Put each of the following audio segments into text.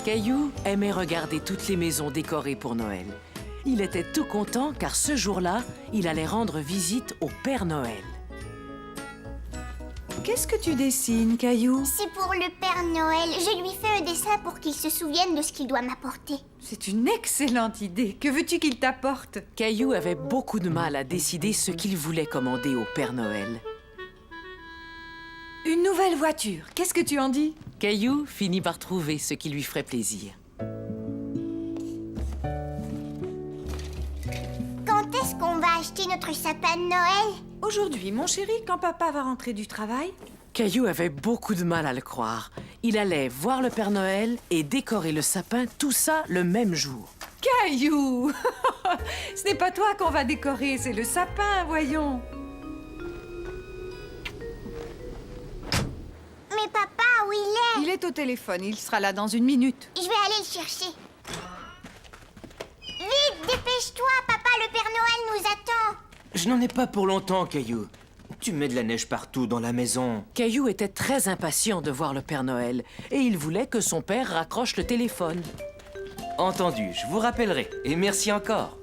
Caillou aimait regarder toutes les maisons décorées pour Noël. Il était tout content car ce jour-là, il allait rendre visite au Père Noël. Qu'est-ce que tu dessines, Caillou? C'est pour le Père Noël. Je lui fais un dessin pour qu'il se souvienne de ce qu'il doit m'apporter. C'est une excellente idée. Que veux-tu qu'il t'apporte? Caillou avait beaucoup de mal à décider ce qu'il voulait commander au Père Noël. Une nouvelle voiture. Qu'est-ce que tu en dis? Caillou finit par trouver ce qui lui ferait plaisir. Quand est-ce qu'on va acheter notre sapin de Noël? Aujourd'hui, mon chéri, quand papa va rentrer du travail. Caillou avait beaucoup de mal à le croire. Il allait voir le Père Noël et décorer le sapin, tout ça le même jour. Caillou! Ce n'est pas toi qu'on va décorer, c'est le sapin, voyons. Mais papa, où il est? Il est au téléphone, il sera là dans une minute. Je vais aller le chercher. Vite, dépêche-toi, papa, le Père Noël nous attend. Je n'en ai pas pour longtemps, Caillou. Tu mets de la neige partout dans la maison. Caillou était très impatient de voir le Père Noël et il voulait que son père raccroche le téléphone. Entendu, je vous rappellerai. Et merci encore.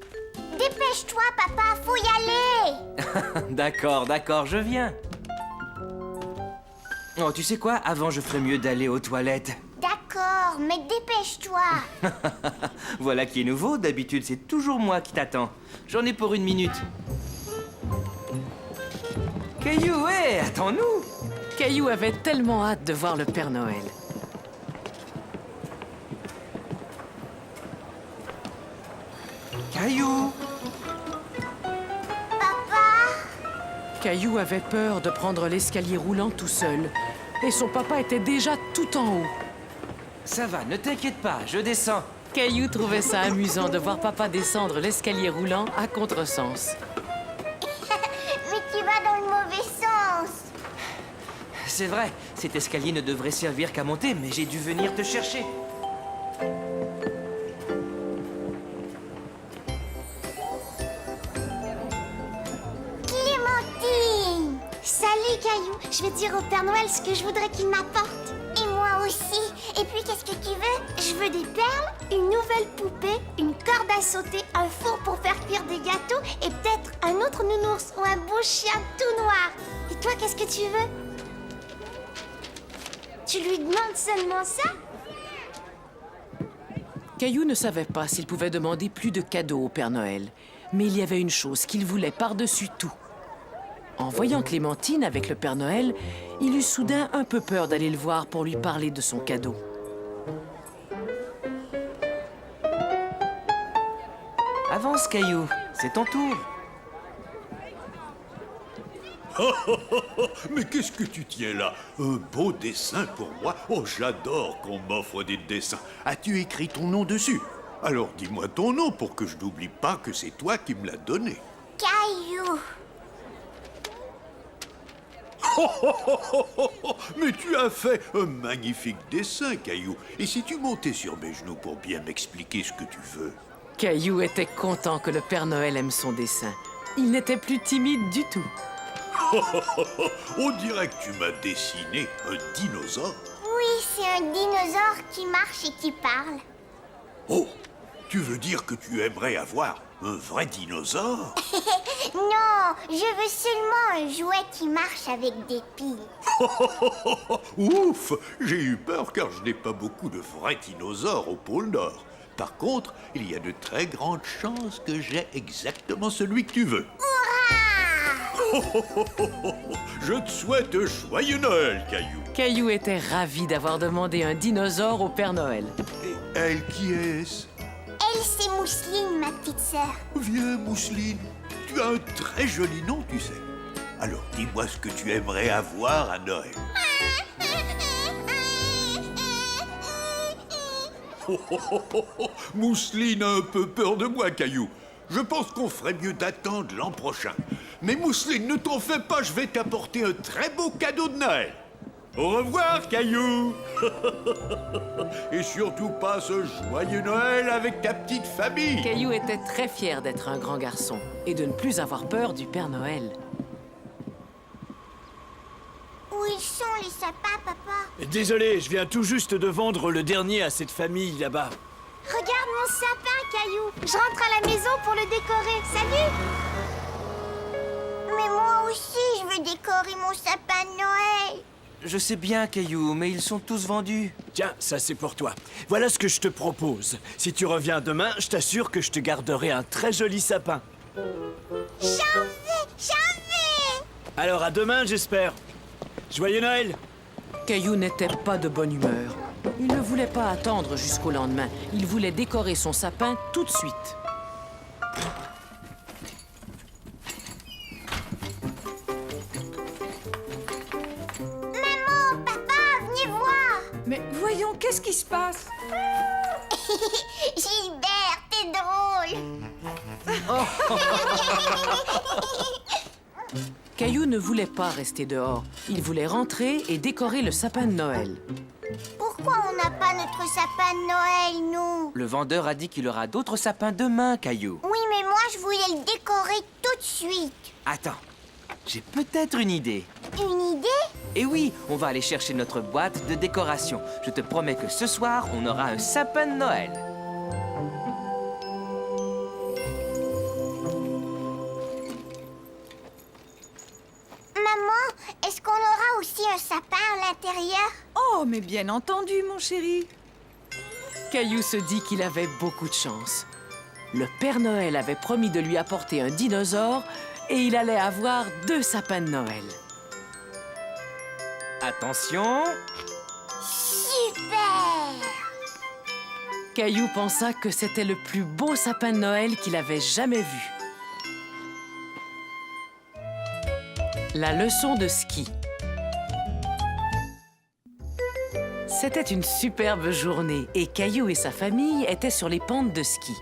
Dépêche-toi, papa, faut y aller. D'accord, je viens. Oh, tu sais quoi? Avant, je ferais mieux d'aller aux toilettes. D'accord, mais dépêche-toi. Voilà qui est nouveau. D'habitude, c'est toujours moi qui t'attends. J'en ai pour une minute. Caillou, hé, attends-nous! Caillou avait tellement hâte de voir le Père Noël. Caillou! Caillou avait peur de prendre l'escalier roulant tout seul. Et son papa était déjà tout en haut. Ça va, ne t'inquiète pas, je descends. Caillou trouvait ça amusant de voir papa descendre l'escalier roulant à contresens. Mais tu vas dans le mauvais sens. C'est vrai, cet escalier ne devrait servir qu'à monter, mais j'ai dû venir te chercher. Clémentine! Salut, Caillou. Je vais dire au Père Noël ce que je voudrais qu'il m'apporte. Et moi aussi. Et puis, qu'est-ce que tu veux? Je veux des perles, une nouvelle poupée, une corde à sauter, un four pour faire cuire des gâteaux et peut-être un autre nounours ou un beau chien tout noir. Et toi, qu'est-ce que tu veux? Tu lui demandes seulement ça? Caillou ne savait pas s'il pouvait demander plus de cadeaux au Père Noël. Mais il y avait une chose qu'il voulait par-dessus tout. En voyant Clémentine avec le Père Noël, il eut soudain un peu peur d'aller le voir pour lui parler de son cadeau. Avance, Caillou, c'est ton tour. Mais qu'est-ce que tu tiens là? Un beau dessin pour moi? Oh, j'adore qu'on m'offre des dessins. As-tu écrit ton nom dessus? Alors dis-moi ton nom pour que je n'oublie pas que c'est toi qui me l'as donné. Caillou! Mais tu as fait un magnifique dessin, Caillou. Et si tu montais sur mes genoux pour bien m'expliquer ce que tu veux? Caillou était content que le Père Noël aime son dessin. Il n'était plus timide du tout. On dirait que tu m'as dessiné un dinosaure. Oui, c'est un dinosaure qui marche et qui parle. Oh, tu veux dire que tu aimerais avoir un vrai dinosaure? Non, je veux seulement un jouet qui marche avec des piles. Ouf, j'ai eu peur car je n'ai pas beaucoup de vrais dinosaures au pôle Nord. Par contre, il y a de très grandes chances que j'ai exactement celui que tu veux. Je te souhaite joyeux Noël, Caillou. Caillou était ravi d'avoir demandé un dinosaure au Père Noël. Et elle, qui est-ce? Elle, c'est Mousseline, ma petite sœur. Viens, Mousseline. Tu as un très joli nom, tu sais. Alors, dis-moi ce que tu aimerais avoir à Noël. Mousseline a un peu peur de moi, Caillou. Je pense qu'on ferait mieux d'attendre l'an prochain. Mais Mousseline, ne t'en fais pas, je vais t'apporter un très beau cadeau de Noël. Au revoir, Caillou. Et surtout passe un joyeux Noël avec ta petite famille. Caillou était très fier d'être un grand garçon et de ne plus avoir peur du Père Noël. sapin, papa. Désolé, je viens tout juste de vendre le dernier à cette famille là-bas. Regarde mon sapin, Caillou. Je rentre à la maison pour le décorer. Salut. Mais moi aussi, je veux décorer mon sapin de Noël. Je sais bien, Caillou, mais ils sont tous vendus. Tiens, ça c'est pour toi. Voilà ce que je te propose. Si tu reviens demain, je t'assure que je te garderai un très joli sapin. J'en veux. Alors à demain, j'espère. Joyeux Noël! Caillou n'était pas de bonne humeur. Il ne voulait pas attendre jusqu'au lendemain. Il voulait décorer son sapin tout de suite. Maman, papa, venez voir. Mais voyons, qu'est-ce qui se passe? Gilbert, t'es drôle. Caillou ne voulait pas rester dehors. Il voulait rentrer et décorer le sapin de Noël. Pourquoi on n'a pas notre sapin de Noël, nous? Le vendeur a dit qu'il aura d'autres sapins demain, Caillou. Oui, mais moi, je voulais le décorer tout de suite. Attends, j'ai peut-être une idée. Une idée? Et oui, on va aller chercher notre boîte de décoration. Je te promets que ce soir, on aura un sapin de Noël. Maman, est-ce qu'on aura aussi un sapin à l'intérieur? Oh, mais bien entendu, mon chéri. Caillou se dit qu'il avait beaucoup de chance. Le Père Noël avait promis de lui apporter un dinosaure et il allait avoir 2 sapins de Noël. Attention, Super! Caillou pensa que c'était le plus beau sapin de Noël qu'il avait jamais vu. La leçon de ski. C'était une superbe journée et Caillou et sa famille étaient sur les pentes de ski.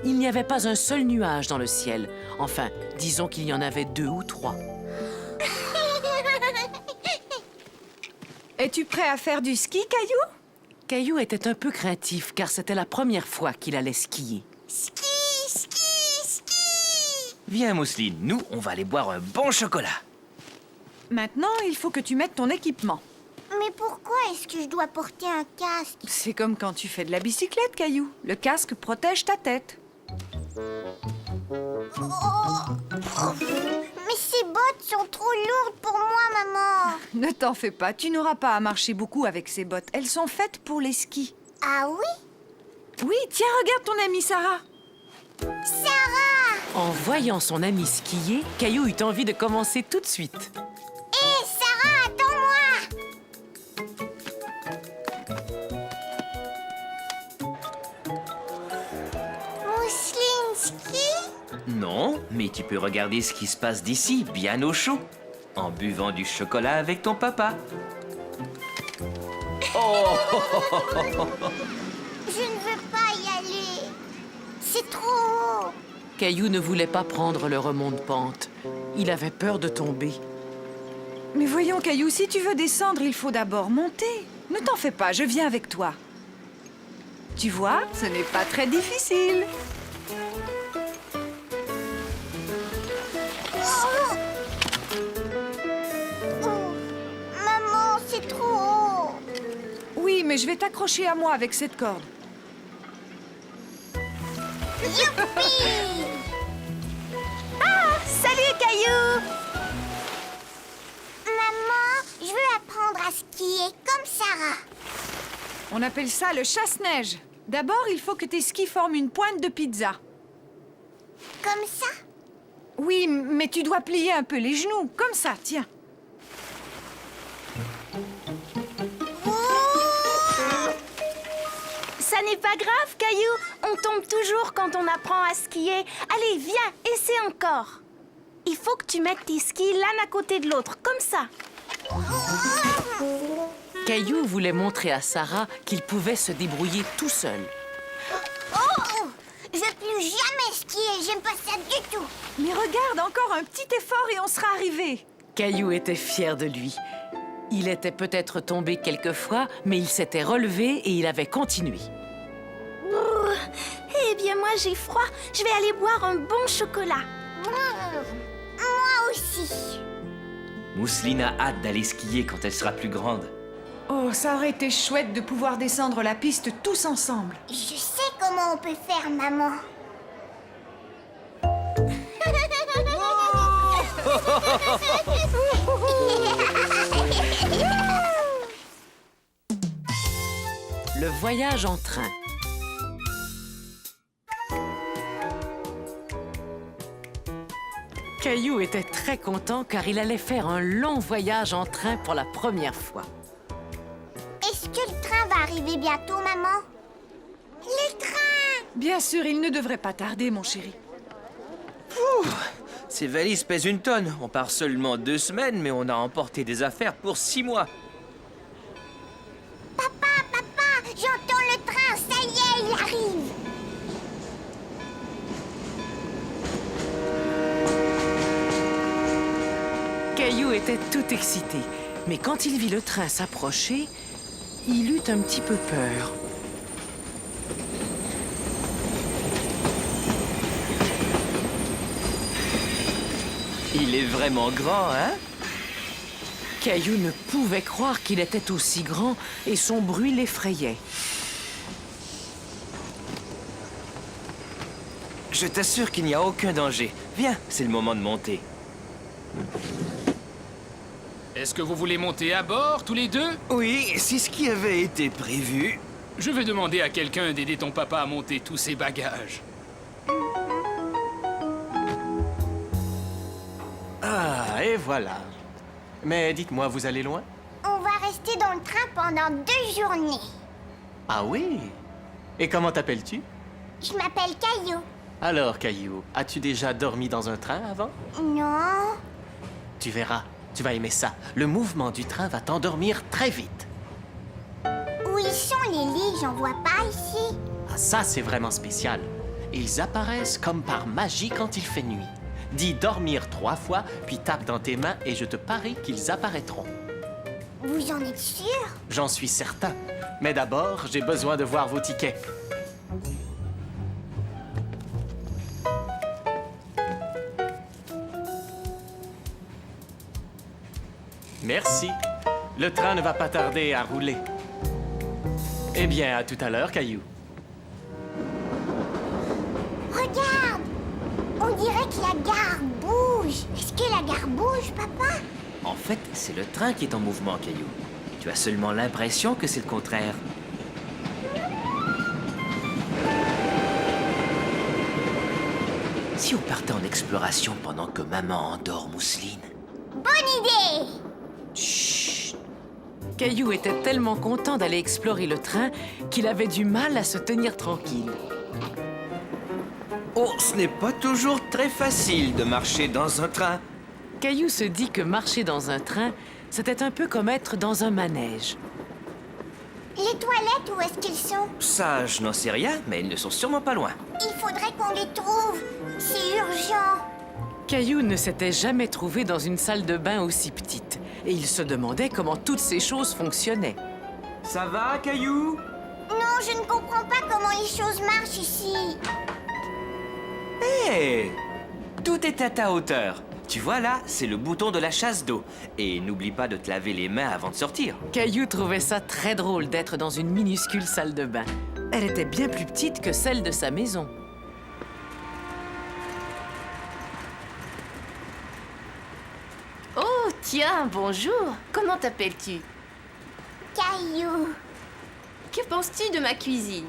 Il n'y avait pas un seul nuage dans le ciel. Enfin, disons qu'il y en avait 2 ou 3. Es-tu prêt à faire du ski, Caillou? Caillou était un peu craintif car c'était la première fois qu'il allait skier. Ski, ski, ski! viens Mousseline, nous, on va aller boire un bon chocolat. Maintenant, il faut que tu mettes ton équipement. Mais pourquoi est-ce que je dois porter un casque? C'est comme quand tu fais de la bicyclette, Caillou. Le casque protège ta tête. Mais ces bottes sont trop lourdes pour moi, maman. Ne t'en fais pas, tu n'auras pas à marcher beaucoup avec ces bottes. Elles sont faites pour les skis. Ah oui? Oui, tiens, regarde ton amie Sarah. Sarah! En voyant son ami skier, Caillou eut envie de commencer tout de suite. Hé, Sarah, attends-moi! Mousseline ski? Non, mais tu peux regarder ce qui se passe d'ici, bien au chaud, en buvant du chocolat avec ton papa. Je ne veux pas y aller. C'est trop haut. Caillou ne voulait pas prendre le remonte-pente. Il avait peur de tomber. Mais voyons, Caillou, si tu veux descendre, il faut d'abord monter. Ne t'en fais pas, je viens avec toi. Tu vois, ce n'est pas très difficile. Oh, maman, c'est trop haut. Oui, mais je vais t'accrocher à moi avec cette corde. Youpi! Ah, salut, Caillou! Maman, je veux apprendre à skier comme Sarah. On appelle ça le chasse-neige. D'abord, il faut que tes skis forment une pointe de pizza. Comme ça? Oui, mais tu dois plier un peu les genoux, comme ça, tiens. Ça n'est pas grave, Caillou. On tombe toujours quand on apprend à skier. Allez, viens, essaie encore. Il faut que tu mettes tes skis l'un à côté de l'autre, comme ça. Caillou voulait montrer à Sarah qu'il pouvait se débrouiller tout seul. Oh! Je veux plus jamais skier, j'aime pas ça du tout. Mais regarde, encore un petit effort et on sera arrivé. Caillou était fier de lui. Il était peut-être tombé quelquefois, mais il s'était relevé et il avait continué. Eh bien, moi, j'ai froid. Je vais aller boire un bon chocolat. Moi aussi. Mousseline a hâte d'aller skier quand elle sera plus grande. Oh, ça aurait été chouette de pouvoir descendre la piste tous ensemble. Je sais comment on peut faire, maman. Le voyage en train. Caillou était très content car il allait faire un long voyage en train pour la première fois. Est-ce que le train va arriver bientôt, maman? Le train! Bien sûr, il ne devrait pas tarder, mon chéri. Ces valises pèsent une tonne. On part seulement 2 semaines, mais on a emporté des affaires pour 6 mois. Papa, j'entends le train, ça y est, il arrive! Caillou était tout excité, mais quand il vit le train s'approcher, il eut un petit peu peur. Il est vraiment grand, hein? Caillou ne pouvait croire qu'il était aussi grand et son bruit l'effrayait. Je t'assure qu'il n'y a aucun danger. Viens, c'est le moment de monter. Est-ce que vous voulez monter à bord, tous les deux? Oui, c'est ce qui avait été prévu. Je vais demander à quelqu'un d'aider ton papa à monter tous ses bagages. Ah, et voilà. Mais dites-moi, vous allez loin? On va rester dans le train pendant 2 journées. Ah oui? Et comment t'appelles-tu? Je m'appelle Caillou. Alors, Caillou, as-tu déjà dormi dans un train avant? Non. Tu verras, tu vas aimer ça. Le mouvement du train va t'endormir très vite. Où ils sont les lits? J'en vois pas ici. Ah, ça, c'est vraiment spécial. Ils apparaissent comme par magie quand il fait nuit. Dis dormir 3 fois, puis tape dans tes mains et je te parie qu'ils apparaîtront. Vous en êtes sûr? J'en suis certain. Mais d'abord, j'ai besoin de voir vos tickets. Merci. Le train ne va pas tarder à rouler. Eh bien, à tout à l'heure, Caillou. Regarde! On dirait que la gare bouge. Est-ce que la gare bouge, papa? En fait, c'est le train qui est en mouvement, Caillou. Tu as seulement l'impression que c'est le contraire. Si on partait en exploration pendant que maman endort Mousseline? Bonne idée! Chut! Caillou était tellement content d'aller explorer le train qu'il avait du mal à se tenir tranquille. Oh, ce n'est pas toujours très facile de marcher dans un train. Caillou se dit que marcher dans un train, c'était un peu comme être dans un manège. Les toilettes, où est-ce qu'ils sont? Ça, je n'en sais rien, mais ils ne sont sûrement pas loin. Il faudrait qu'on les trouve. C'est urgent. Caillou ne s'était jamais trouvé dans une salle de bain aussi petite, et il se demandait comment toutes ces choses fonctionnaient. Ça va, Caillou? Non, je ne comprends pas comment les choses marchent ici. Hé! Tout est à ta hauteur. Tu vois là, c'est le bouton de la chasse d'eau. Et n'oublie pas de te laver les mains avant de sortir. Caillou trouvait ça très drôle d'être dans une minuscule salle de bain. Elle était bien plus petite que celle de sa maison. Oh, tiens, bonjour. Comment t'appelles-tu? Caillou. Que penses-tu de ma cuisine?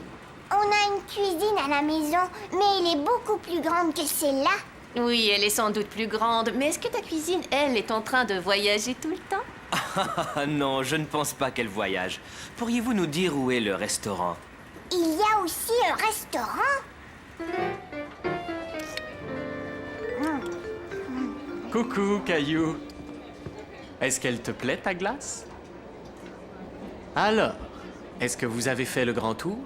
On a une cuisine à la maison, mais elle est beaucoup plus grande que celle-là. Oui, elle est sans doute plus grande, mais est-ce que ta cuisine, elle, est en train de voyager tout le temps? Ah non, je ne pense pas qu'elle voyage. Pourriez-vous nous dire où est le restaurant? Il y a aussi un restaurant. Coucou, Caillou. Est-ce qu'elle te plaît, ta glace? Alors, est-ce que vous avez fait le grand tour?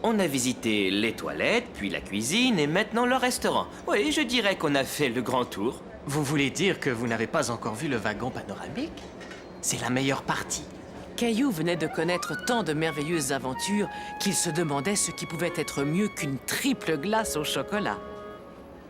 On a visité les toilettes, puis la cuisine et maintenant le restaurant. Oui, je dirais qu'on a fait le grand tour. Vous voulez dire que vous n'avez pas encore vu le wagon panoramique? C'est la meilleure partie. Caillou venait de connaître tant de merveilleuses aventures qu'il se demandait ce qui pouvait être mieux qu'une triple glace au chocolat.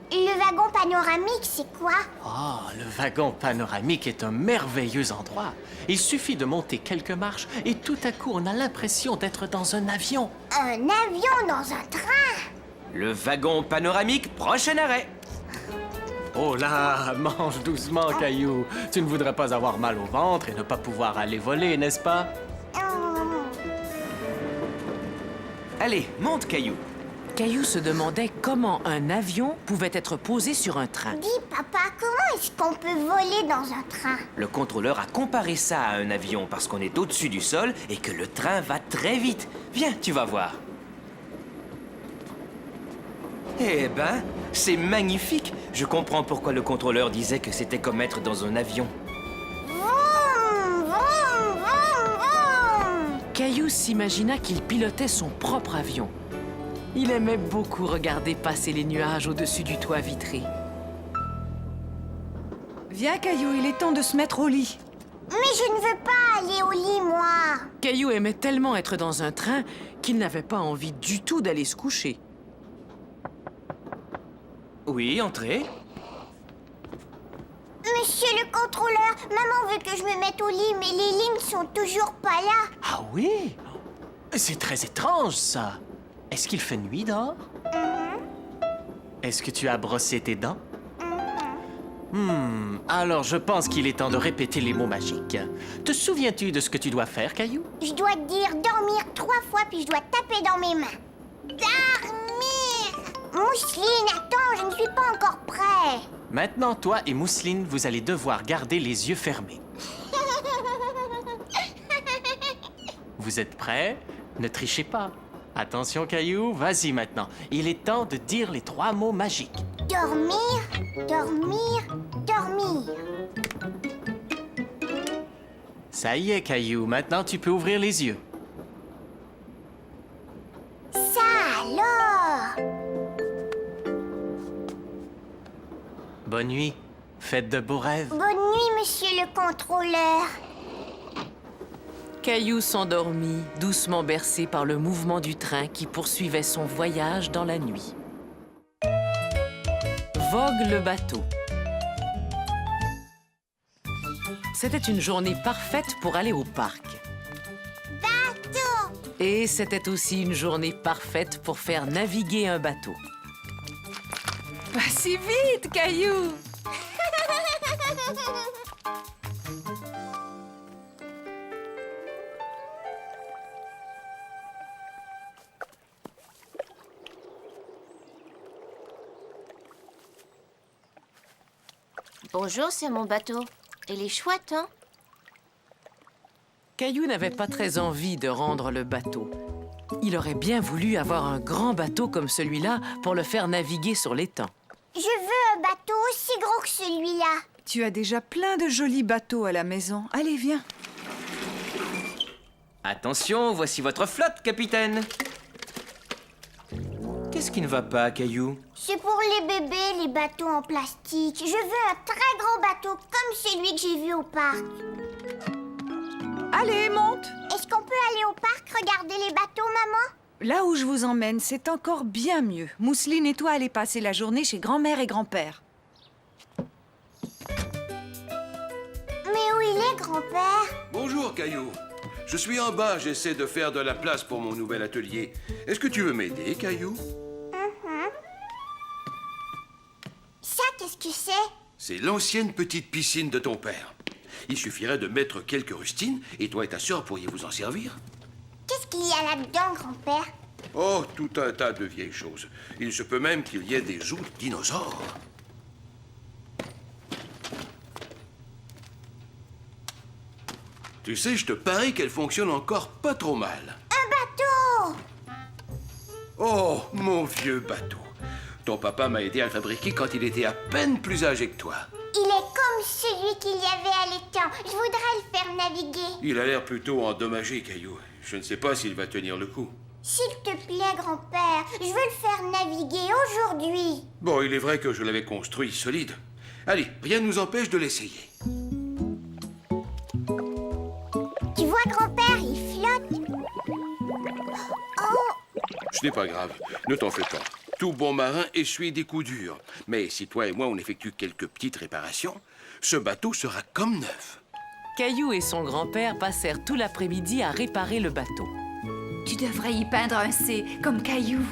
Le wagon panoramique, c'est quoi? Oh, le wagon panoramique est un merveilleux endroit. Il suffit de monter quelques marches et tout à coup, on a l'impression d'être dans un avion. Un avion dans un train? Le wagon panoramique, prochain arrêt. Oh là, mange doucement, Caillou. Tu ne voudrais pas avoir mal au ventre et ne pas pouvoir aller voler, n'est-ce pas? Allez, monte, Caillou. Caillou se demandait comment un avion pouvait être posé sur un train. Dis, papa, comment est-ce qu'on peut voler dans un train? Le contrôleur a comparé ça à un avion parce qu'on est au-dessus du sol et que le train va très vite. Viens, tu vas voir. Eh ben, c'est magnifique. Je comprends pourquoi le contrôleur disait que c'était comme être dans un avion. Vroom, vroom, vroom, vroom. Caillou s'imagina qu'il pilotait son propre avion. Il aimait beaucoup regarder passer les nuages au-dessus du toit vitré. Viens, Caillou, il est temps de se mettre au lit. Mais je ne veux pas aller au lit, moi. Caillou aimait tellement être dans un train qu'il n'avait pas envie du tout d'aller se coucher. Oui, entrez. Monsieur le contrôleur, maman veut que je me mette au lit, mais les lignes sont toujours pas là. Ah oui? C'est très étrange, ça. Est-ce qu'il fait nuit dehors? Est-ce que tu as brossé tes dents? Alors je pense qu'il est temps de répéter les mots magiques. Te souviens-tu de ce que tu dois faire, Caillou? Je dois dire dormir 3 fois, puis je dois taper dans mes mains. Dormir! Mousseline, attends, je ne suis pas encore prêt. Maintenant, toi et Mousseline, vous allez devoir garder les yeux fermés. Vous êtes prêts? Ne trichez pas. Attention, Caillou, vas-y maintenant. Il est temps de dire les 3 mots magiques. Dormir, dormir, dormir. Ça y est, Caillou, maintenant tu peux ouvrir les yeux. Ça alors! Bonne nuit. Faites de beaux rêves. Bonne nuit, monsieur le contrôleur. Caillou s'endormit, doucement bercé par le mouvement du train qui poursuivait son voyage dans la nuit. Vogue le bateau. C'était une journée parfaite pour aller au parc. Bateau! Et c'était aussi une journée parfaite pour faire naviguer un bateau. Pas si vite, Caillou! Bonjour, c'est mon bateau. Il est chouette, hein? Caillou n'avait pas très envie de rendre le bateau. Il aurait bien voulu avoir un grand bateau comme celui-là pour le faire naviguer sur l'étang. Je veux un bateau aussi gros que celui-là. Tu as déjà plein de jolis bateaux à la maison. Allez, viens. Attention, voici votre flotte, capitaine. Qu'est-ce qui ne va pas, Caillou? C'est pour les bébés, les bateaux en plastique. Je veux un très grand bateau comme celui que j'ai vu au parc. Allez, monte! Est-ce qu'on peut aller au parc regarder les bateaux, maman? Là où je vous emmène, c'est encore bien mieux. Mousseline et toi allez passer la journée chez grand-mère et grand-père. Mais où il est, grand-père? Bonjour, Caillou. Je suis en bas, j'essaie de faire de la place pour mon nouvel atelier. Est-ce que tu veux m'aider, Caillou? Ça, qu'est-ce que c'est? C'est l'ancienne petite piscine de ton père. Il suffirait de mettre quelques rustines et toi et ta sœur pourriez vous en servir. Qu'est-ce qu'il y a là-dedans, grand-père? Oh, tout un tas de vieilles choses. Il se peut même qu'il y ait des os de dinosaures. Tu sais, je te parie qu'elle fonctionne encore pas trop mal. Un bateau! Oh, mon vieux bateau. Ton papa m'a aidé à le fabriquer quand il était à peine plus âgé que toi. Il est comme celui qu'il y avait à l'étang. Je voudrais le faire naviguer. Il a l'air plutôt endommagé, Caillou. Je ne sais pas s'il va tenir le coup. S'il te plaît, grand-père, je veux le faire naviguer aujourd'hui. Bon, il est vrai que je l'avais construit solide. Allez, rien ne nous empêche de l'essayer. Tu vois, grand-père, il flotte. Oh! Ce n'est pas grave, ne t'en fais pas. Tout bon marin essuie des coups durs. Mais si toi et moi on effectue quelques petites réparations, ce bateau sera comme neuf. Caillou et son grand-père passèrent tout l'après-midi à réparer le bateau. Tu devrais y peindre un C, comme Caillou.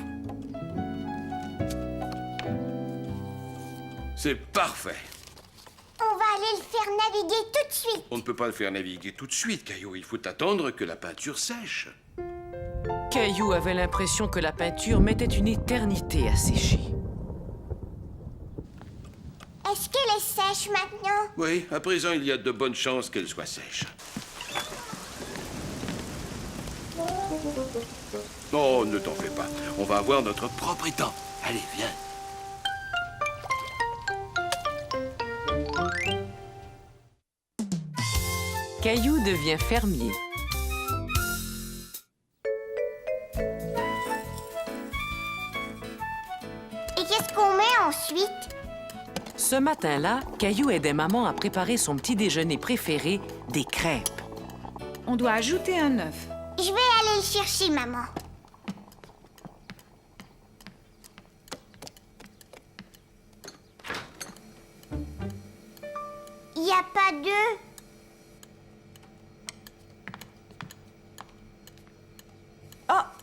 C'est parfait. On va aller le faire naviguer tout de suite. On ne peut pas le faire naviguer tout de suite, Caillou. Il faut attendre que la peinture sèche. Caillou avait l'impression que la peinture mettait une éternité à sécher. Est-ce qu'elle est sèche maintenant? Oui, à présent, il y a de bonnes chances qu'elle soit sèche. Oh, ne t'en fais pas. On va avoir notre propre étang. Allez, viens. Caillou devient fermier. Et qu'est-ce qu'on met ensuite? Ce matin-là, Caillou aidait maman à préparer son petit déjeuner préféré, des crêpes. On doit ajouter un œuf. Je vais aller le chercher, maman. Il n'y a pas d'œuf.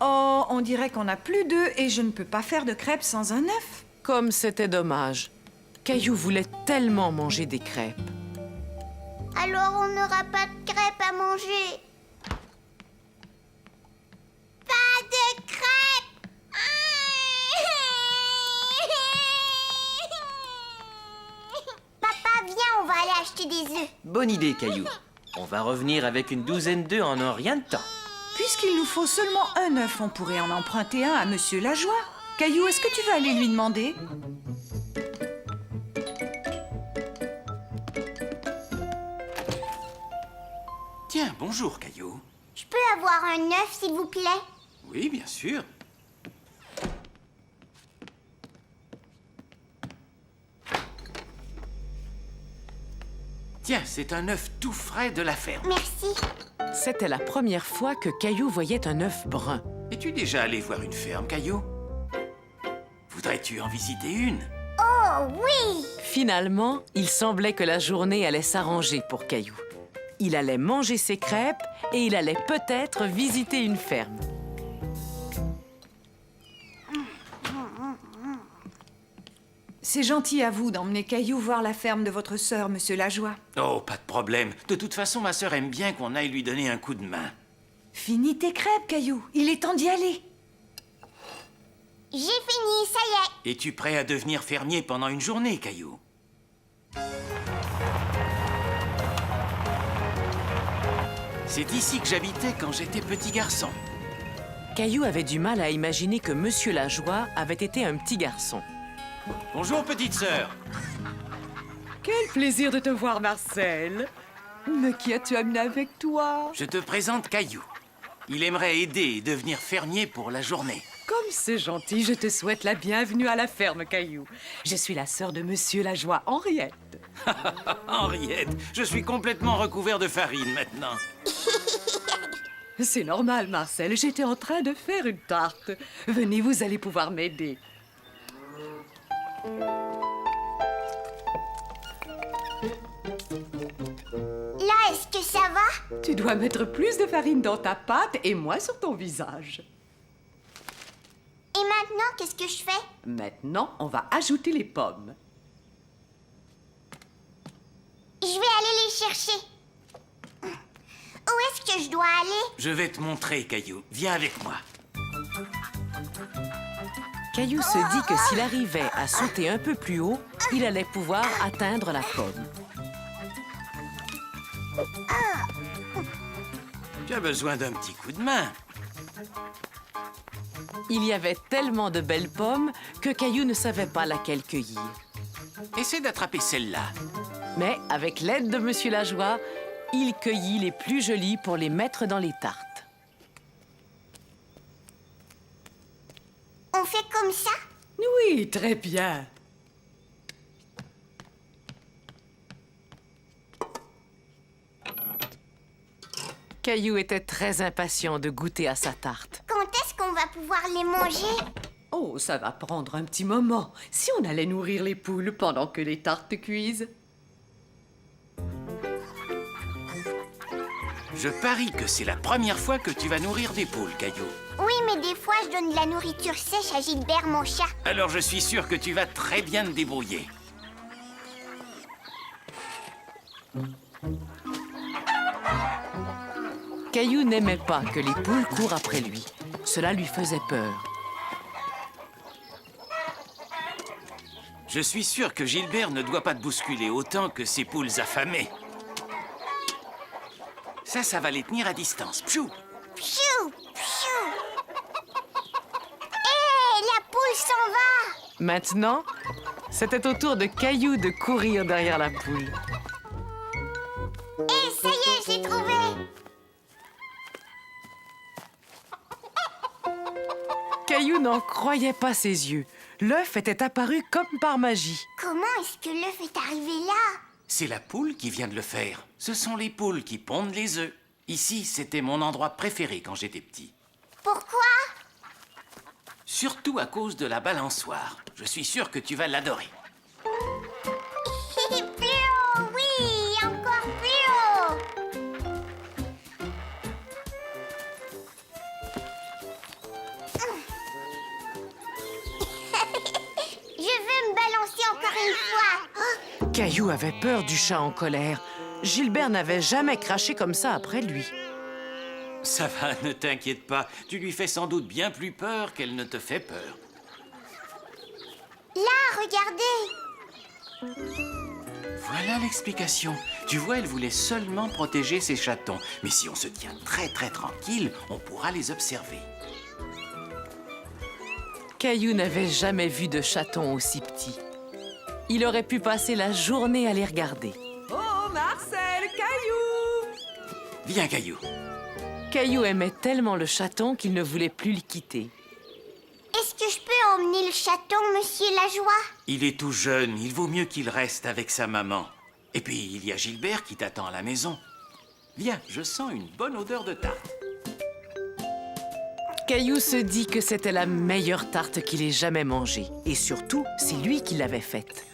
Oh, on dirait qu'on n'a plus d'œufs et je ne peux pas faire de crêpes sans un œuf. Comme c'était dommage. Caillou voulait tellement manger des crêpes. Alors on n'aura pas de crêpes à manger. Pas de crêpes. Papa, viens, on va aller acheter des œufs. Bonne idée, Caillou. On va revenir avec une douzaine d'œufs en un rien de temps. Puisqu'il nous faut seulement un œuf, on pourrait en emprunter un à Monsieur Lajoie. Caillou, est-ce que tu vas aller lui demander? Tiens, bonjour, Caillou. Je peux avoir un œuf, s'il vous plaît? Oui, bien sûr. Tiens, c'est un œuf tout frais de la ferme. Merci. C'était la première fois que Caillou voyait un œuf brun. Es-tu déjà allé voir une ferme, Caillou? Voudrais-tu en visiter une? Oh, oui! Finalement, il semblait que la journée allait s'arranger pour Caillou. Il allait manger ses crêpes et il allait peut-être visiter une ferme. C'est gentil à vous d'emmener Caillou voir la ferme de votre sœur, Monsieur Lajoie. Oh, pas de problème. De toute façon, ma sœur aime bien qu'on aille lui donner un coup de main. Finis tes crêpes, Caillou. Il est temps d'y aller. J'ai fini, ça y est. Es-tu prêt à devenir fermier pendant une journée, Caillou? C'est ici que j'habitais quand j'étais petit garçon. Caillou avait du mal à imaginer que Monsieur Lajoie avait été un petit garçon. Bonjour, petite sœur. Quel plaisir de te voir, Marcel. Mais qui as-tu amené avec toi? Je te présente Caillou. Il aimerait aider et devenir fermier pour la journée. Comme c'est gentil, je te souhaite la bienvenue à la ferme, Caillou. Je suis la sœur de Monsieur Lajoie, Henriette. Henriette, je suis complètement recouvert de farine maintenant. C'est normal, Marcel. J'étais en train de faire une tarte. Venez, vous allez pouvoir m'aider. Là, est-ce que ça va? Tu dois mettre plus de farine dans ta pâte et moins sur ton visage. Et maintenant, qu'est-ce que je fais? Maintenant, on va ajouter les pommes. Je vais aller les chercher. Où est-ce que je dois aller? Je vais te montrer, Caillou. Viens avec moi. Caillou se dit que s'il arrivait à sauter un peu plus haut, il allait pouvoir atteindre la pomme. Tu as besoin d'un petit coup de main. Il y avait tellement de belles pommes que Caillou ne savait pas laquelle cueillir. Essaie d'attraper celle-là. Mais avec l'aide de Monsieur Lajoie, il cueillit les plus jolies pour les mettre dans les tartes. On fait comme ça? Oui, très bien. Caillou était très impatient de goûter à sa tarte. Quand est-ce qu'on va pouvoir les manger? Oh, ça va prendre un petit moment. Si on allait nourrir les poules pendant que les tartes cuisent. Je parie que c'est la première fois que tu vas nourrir des poules, Caillou. Oui, mais des fois, je donne de la nourriture sèche à Gilbert, mon chat. Alors je suis sûr que tu vas très bien te débrouiller. Caillou n'aimait pas que les poules courent après lui. Cela lui faisait peur. Je suis sûr que Gilbert ne doit pas te bousculer autant que ces poules affamées. Ça va les tenir à distance. Pfiou! Pfiou! Pfiou! Hé, la poule s'en va! Maintenant, c'était au tour de Caillou de courir derrière la poule. Hé, ça y est, j'ai trouvé! Caillou n'en croyait pas ses yeux. L'œuf était apparu comme par magie. Comment est-ce que l'œuf est arrivé là? C'est la poule qui vient de le faire. Ce sont les poules qui pondent les œufs. Ici, c'était mon endroit préféré quand j'étais petit. Pourquoi? Surtout à cause de la balançoire. Je suis sûr que tu vas l'adorer. Plus haut, oui, encore plus haut! Je veux me balancer encore une fois. Caillou avait peur du chat en colère. Gilbert n'avait jamais craché comme ça après lui. Ça va, ne t'inquiète pas. Tu lui fais sans doute bien plus peur qu'elle ne te fait peur. Là, regardez! Voilà l'explication. Tu vois, elle voulait seulement protéger ses chatons. Mais si on se tient très tranquille, on pourra les observer. Caillou n'avait jamais vu de chaton aussi petit. Il aurait pu passer la journée à les regarder. Oh, Marcel, Caillou! Viens, Caillou. Caillou aimait tellement le chaton qu'il ne voulait plus le quitter. Est-ce que je peux emmener le chaton, monsieur Lajoie? Il est tout jeune, il vaut mieux qu'il reste avec sa maman. Et puis, il y a Gilbert qui t'attend à la maison. Viens, je sens une bonne odeur de tarte. Caillou se dit que c'était la meilleure tarte qu'il ait jamais mangée. Et surtout, c'est lui qui l'avait faite.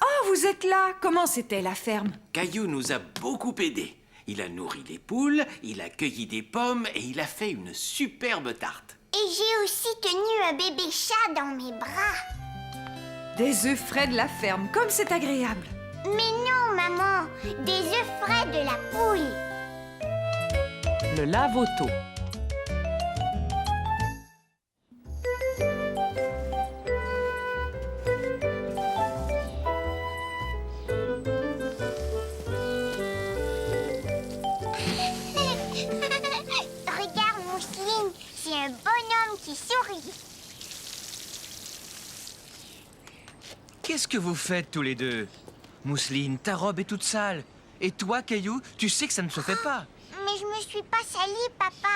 Oh, vous êtes là! Comment c'était la ferme? Caillou nous a beaucoup aidés. Il a nourri les poules, il a cueilli des pommes et il a fait une superbe tarte. Et j'ai aussi tenu un bébé chat dans mes bras. Des œufs frais de la ferme, comme c'est agréable. Mais non, maman, des œufs frais de la poule. Le lave-auto. Regarde, Mousseline, c'est un bonhomme qui sourit. Qu'est-ce que vous faites tous les deux? Mousseline, ta robe est toute sale. Et toi, Caillou, tu sais que ça ne se fait pas. Mais je me suis pas salie, papa.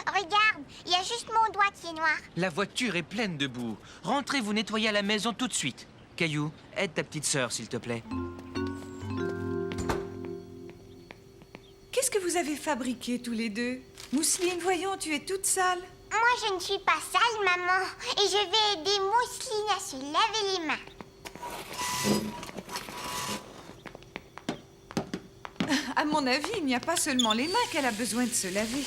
Regarde, il y a juste mon doigt qui est noir. La voiture est pleine de boue. Rentrez vous nettoyer à la maison tout de suite. Caillou, aide ta petite sœur, s'il te plaît. Qu'est-ce que vous avez fabriqué tous les deux? Mousseline, voyons, tu es toute sale. Moi, je ne suis pas sale, maman. Et je vais aider Mousseline à se laver les mains. À mon avis, il n'y a pas seulement les mains qu'elle a besoin de se laver.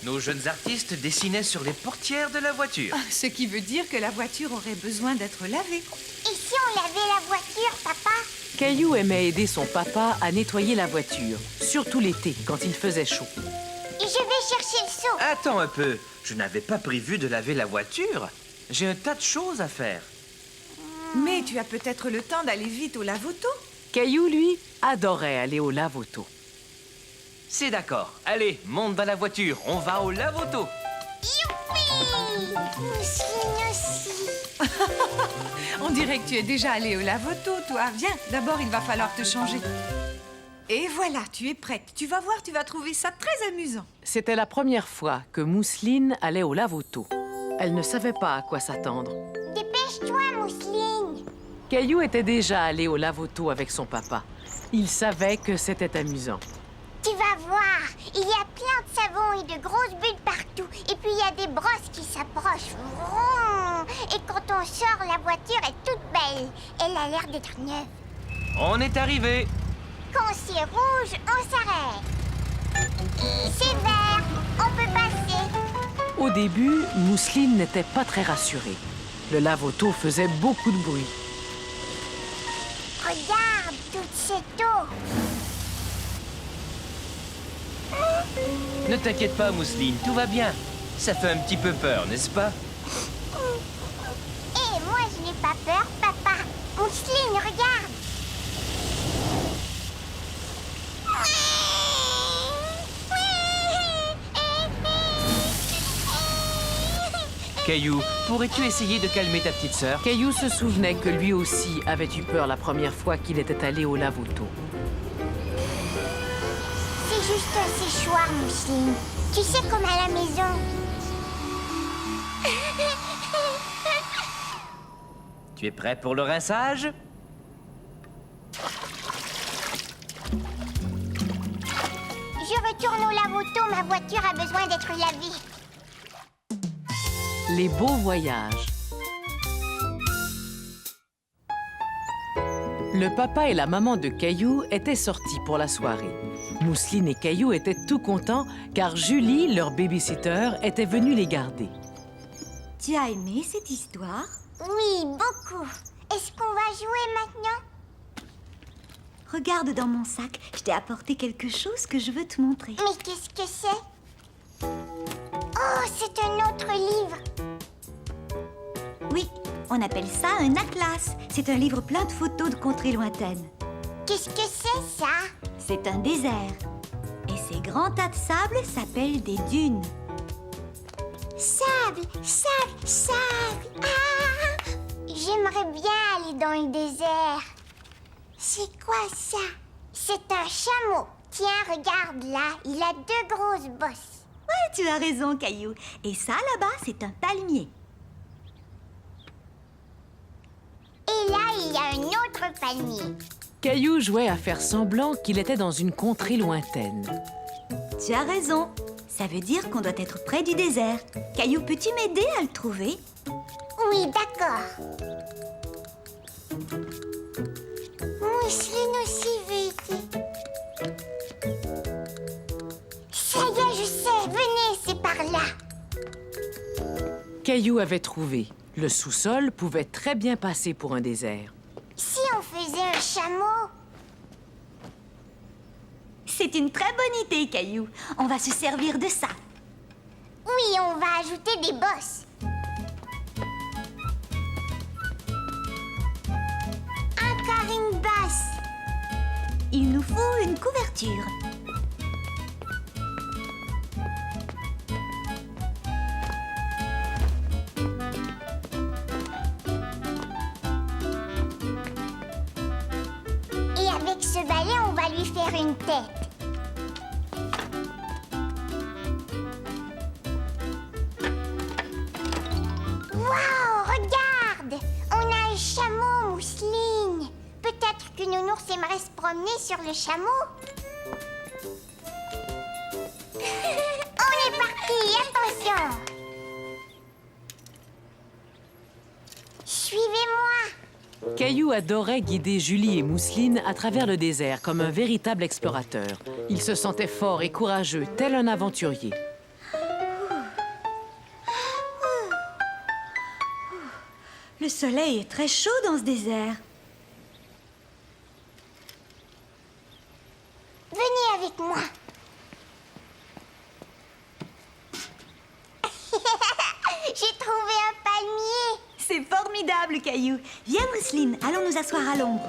Nos jeunes artistes dessinaient sur les portières de la voiture. Ce qui veut dire que la voiture aurait besoin d'être lavée. Et si on lavait la voiture, papa? Caillou aimait aider son papa à nettoyer la voiture, surtout l'été, quand il faisait chaud. Et je vais chercher le seau. Attends un peu, je n'avais pas prévu de laver la voiture. J'ai un tas de choses à faire. Mais tu as peut-être le temps d'aller vite au lave-auto. Caillou, lui, adorait aller au lave-auto. C'est d'accord. Allez, monte dans la voiture, on va au lave-auto. Youpi! Mousseline aussi. On dirait que tu es déjà allé au lave-auto, toi. Viens, d'abord, il va falloir te changer. Et voilà, tu es prête. Tu vas voir, tu vas trouver ça très amusant. C'était la première fois que Mousseline allait au lave-auto. Elle ne savait pas à quoi s'attendre. Dépêche-toi, Mousseline. Caillou était déjà allé au lave-auto avec son papa. Il savait que c'était amusant. Tu vas voir, il y a plein de savon et de grosses bulles partout. Et puis il y a des brosses qui s'approchent. Vroom. Et quand on sort, la voiture est toute belle. Elle a l'air d'être neuve. On est arrivé. Quand c'est rouge, on s'arrête. C'est vert, on peut passer. Au début, Mousseline n'était pas très rassurée. Le lave-auto faisait beaucoup de bruit. Regarde toute cette eau. Ne t'inquiète pas, Mousseline, tout va bien. Ça fait un petit peu peur, n'est-ce pas? Et moi, je n'ai pas peur, papa. Mousseline, regarde. Caillou, pourrais-tu essayer de calmer ta petite sœur? Caillou se souvenait que lui aussi avait eu peur la première fois qu'il était allé au lave-auto. C'est juste un séchoir, Mousseline. Tu sais, comme à la maison. Tu es prêt pour le rinçage? Je retourne au lave-auto, ma voiture a besoin d'être lavée. Les beaux voyages. Le papa et la maman de Caillou étaient sortis pour la soirée. Mousseline et Caillou étaient tout contents car Julie, leur babysitter, était venue les garder. Tu as aimé cette histoire? Oui, beaucoup. Est-ce qu'on va jouer maintenant? Regarde dans mon sac, je t'ai apporté quelque chose que je veux te montrer. Mais qu'est-ce que c'est? Oh, c'est un autre livre. Oui, on appelle ça un atlas. C'est un livre plein de photos de contrées lointaines. Qu'est-ce que c'est, ça? C'est un désert. Et ces grands tas de sable s'appellent des dunes. Sable, sable, sable. Ah! J'aimerais bien aller dans le désert. C'est quoi ça? C'est un chameau. Tiens, regarde là, il a 2 grosses bosses. Ouais, tu as raison, Caillou. Et ça, là-bas, c'est un palmier. Et là, il y a un autre palmier. Caillou jouait à faire semblant qu'il était dans une contrée lointaine. Tu as raison. Ça veut dire qu'on doit être près du désert. Caillou, peux-tu m'aider à le trouver? Oui, d'accord. Mousseline aussi veut aider. Ça y est, je sais. Venez, c'est par là. Caillou avait trouvé. Le sous-sol pouvait très bien passer pour un désert. Si on faisait un chameau? C'est une très bonne idée, Caillou. On va se servir de ça. Oui, on va ajouter des bosses. Encore une bosse. Il nous faut une couverture. Et avec ce balai, on va lui faire une tête. Waouh, regarde! On a un chameau, Mousseline. Peut-être que Nounours aimerait se promener sur le chameau. On est parti, attention! Suivez-moi! Caillou adorait guider Julie et Mousseline à travers le désert comme un véritable explorateur. Il se sentait fort et courageux, tel un aventurier. Le soleil est très chaud dans ce désert. Venez avec moi. J'ai trouvé un palmier. C'est formidable, Caillou. Viens, Mousseline, allons nous asseoir à l'ombre.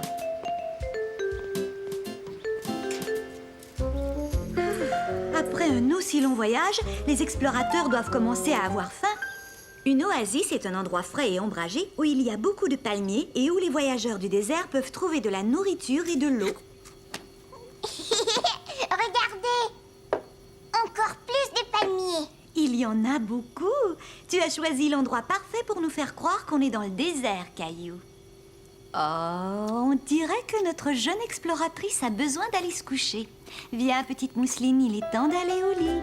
Après un aussi long voyage, les explorateurs doivent commencer à avoir faim. Une oasis est un endroit frais et ombragé où il y a beaucoup de palmiers et où les voyageurs du désert peuvent trouver de la nourriture et de l'eau. Regardez! Encore plus de palmiers. Il y en a beaucoup. Tu as choisi l'endroit parfait pour nous faire croire qu'on est dans le désert, Caillou. Oh, on dirait que notre jeune exploratrice a besoin d'aller se coucher. Viens, petite Mousseline, il est temps d'aller au lit.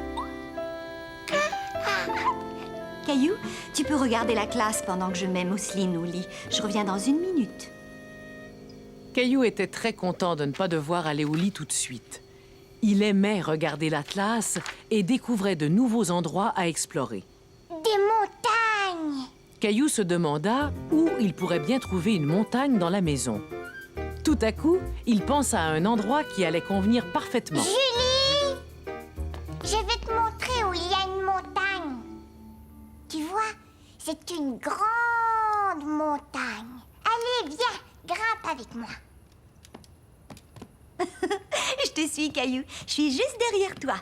Caillou, tu peux regarder la classe pendant que je mets Mousseline au lit. Je reviens dans 1 minute. Caillou était très content de ne pas devoir aller au lit tout de suite. Il aimait regarder l'Atlas et découvrait de nouveaux endroits à explorer. Des montagnes! Caillou se demanda où il pourrait bien trouver une montagne dans la maison. Tout à coup, il pensa à un endroit qui allait convenir parfaitement. Julie! Je vais te montrer où il y a une montagne. Tu vois, c'est une grande montagne. Allez, viens, grimpe avec moi. Je te suis, Caillou. Je suis juste derrière toi.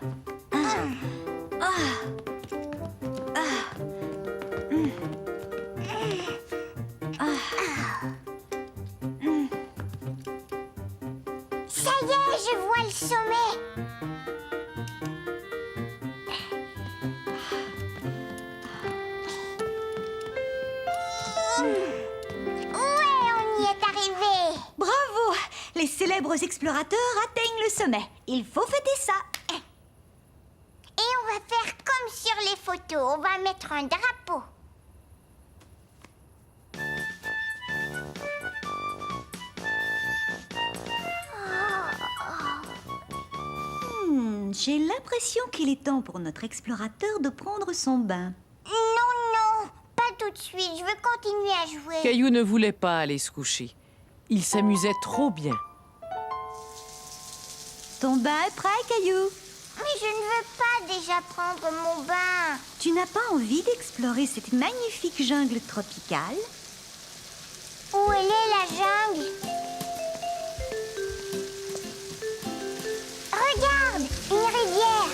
Ça y est, je vois le sommet. Ouais, on y est arrivé. Bravo! Les célèbres explorateurs atteignent le sommet. Il faut fêter ça. Et on va faire comme sur les photos. On va mettre un drapeau. J'ai l'impression qu'il est temps pour notre explorateur de prendre son bain. Non, pas tout de suite. Je veux continuer à jouer. Caillou ne voulait pas aller se coucher. Il s'amusait trop bien. Ton bain est prêt, Caillou? Mais je ne veux pas déjà prendre mon bain. Tu n'as pas envie d'explorer cette magnifique jungle tropicale? Où elle est, la jungle? Regarde, une rivière.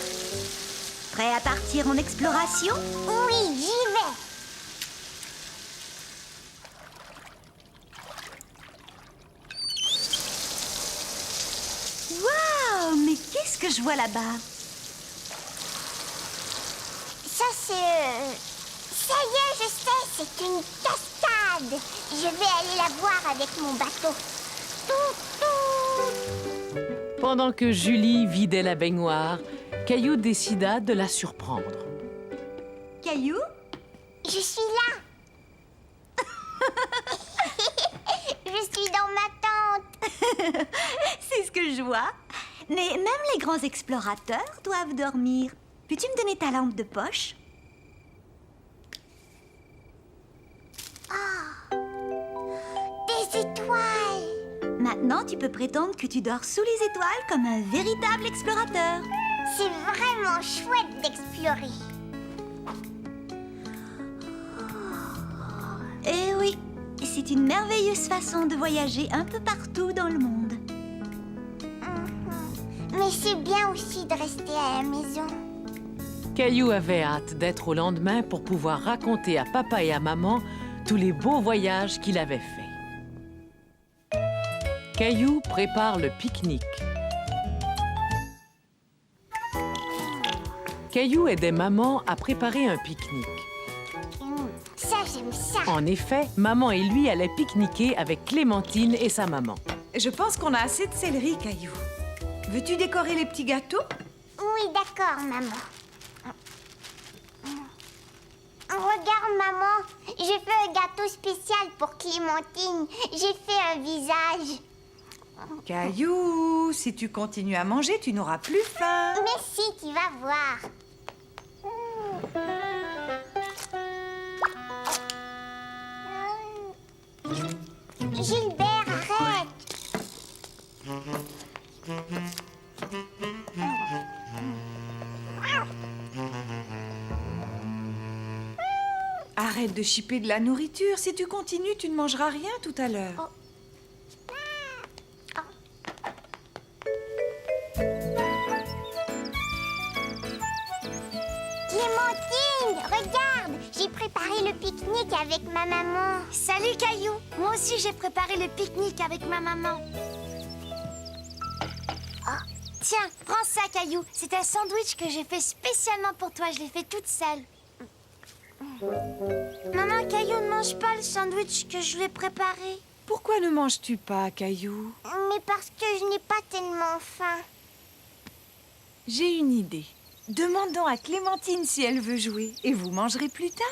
Prêt à partir en exploration? Oui, j'y vais. Waouh, mais qu'est-ce que je vois là-bas? Ça, c'est... Ça y est, je sais, c'est une cascade. Je vais aller la voir avec mon bateau. Pendant que Julie vidait la baignoire, Caillou décida de la surprendre. Caillou? Je suis là. Je suis dans ma tente. C'est ce que je vois. Mais même les grands explorateurs doivent dormir. Peux-tu me donner ta lampe de poche? Des étoiles. Maintenant, tu peux prétendre que tu dors sous les étoiles comme un véritable explorateur. C'est vraiment chouette d'explorer. Eh oui, c'est une merveilleuse façon de voyager un peu partout dans le monde. Mais c'est bien aussi de rester à la maison. Caillou avait hâte d'être au lendemain pour pouvoir raconter à papa et à maman tous les beaux voyages qu'il avait faits. Caillou prépare le pique-nique. Caillou aidait maman à préparer un pique-nique. Ça, j'aime ça. En effet, maman et lui allaient pique-niquer avec Clémentine et sa maman. Je pense qu'on a assez de céleri, Caillou. Veux-tu décorer les petits gâteaux? Oui, d'accord, maman. Regarde, maman, j'ai fait un gâteau spécial pour Clémentine. J'ai fait un visage. Caillou, si tu continues à manger, tu n'auras plus faim. Mais si, tu vas voir. Gilbert, arrête. Arrête de chipper de la nourriture. Si tu continues, tu ne mangeras rien tout à l'heure. Clémentine, regarde, j'ai préparé le pique-nique avec ma maman. Salut, Caillou. Moi aussi, j'ai préparé le pique-nique avec ma maman. Tiens, prends ça, Caillou. C'est un sandwich que j'ai fait spécialement pour toi. Je l'ai fait toute seule. Maman, Caillou ne mange pas le sandwich que je lui ai préparé. Pourquoi ne manges-tu pas, Caillou? Mais parce que je n'ai pas tellement faim. J'ai une idée. Demandons à Clémentine si elle veut jouer et vous mangerez plus tard.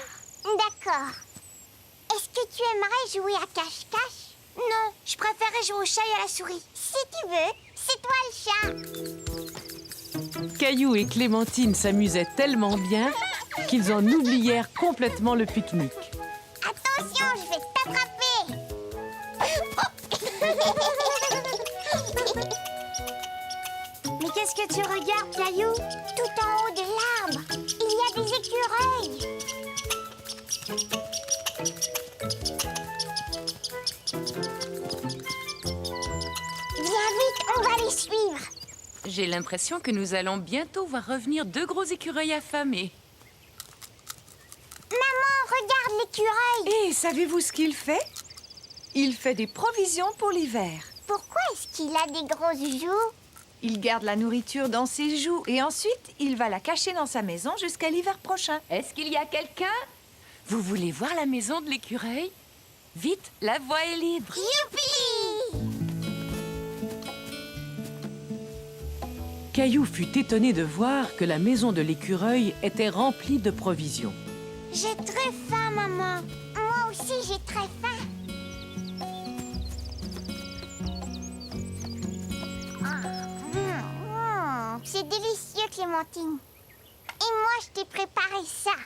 D'accord. Est-ce que tu aimerais jouer à cache-cache? Non, je préférais jouer au chat et à la souris. Si tu veux, c'est toi le chat. Caillou et Clémentine s'amusaient tellement bien qu'ils en oublièrent complètement le pique-nique. Attention, je vais t'attraper. Mais qu'est-ce que tu regardes, Caillou? Tout en haut de l'arbre, il y a des écureuils. Viens vite, on va les suivre. J'ai l'impression que nous allons bientôt voir revenir 2 gros écureuils affamés. Maman, regarde l'écureuil. Et savez-vous ce qu'il fait? Il fait des provisions pour l'hiver. Pourquoi est-ce qu'il a des grosses joues? Il garde la nourriture dans ses joues et ensuite, il va la cacher dans sa maison jusqu'à l'hiver prochain. Est-ce qu'il y a quelqu'un? Vous voulez voir la maison de l'écureuil? Vite, la voie est libre. Youpi! Caillou fut étonné de voir que la maison de l'écureuil était remplie de provisions. J'ai très faim, maman. Moi aussi, j'ai très faim. C'est délicieux, Clémentine. Et moi, je t'ai préparé ça.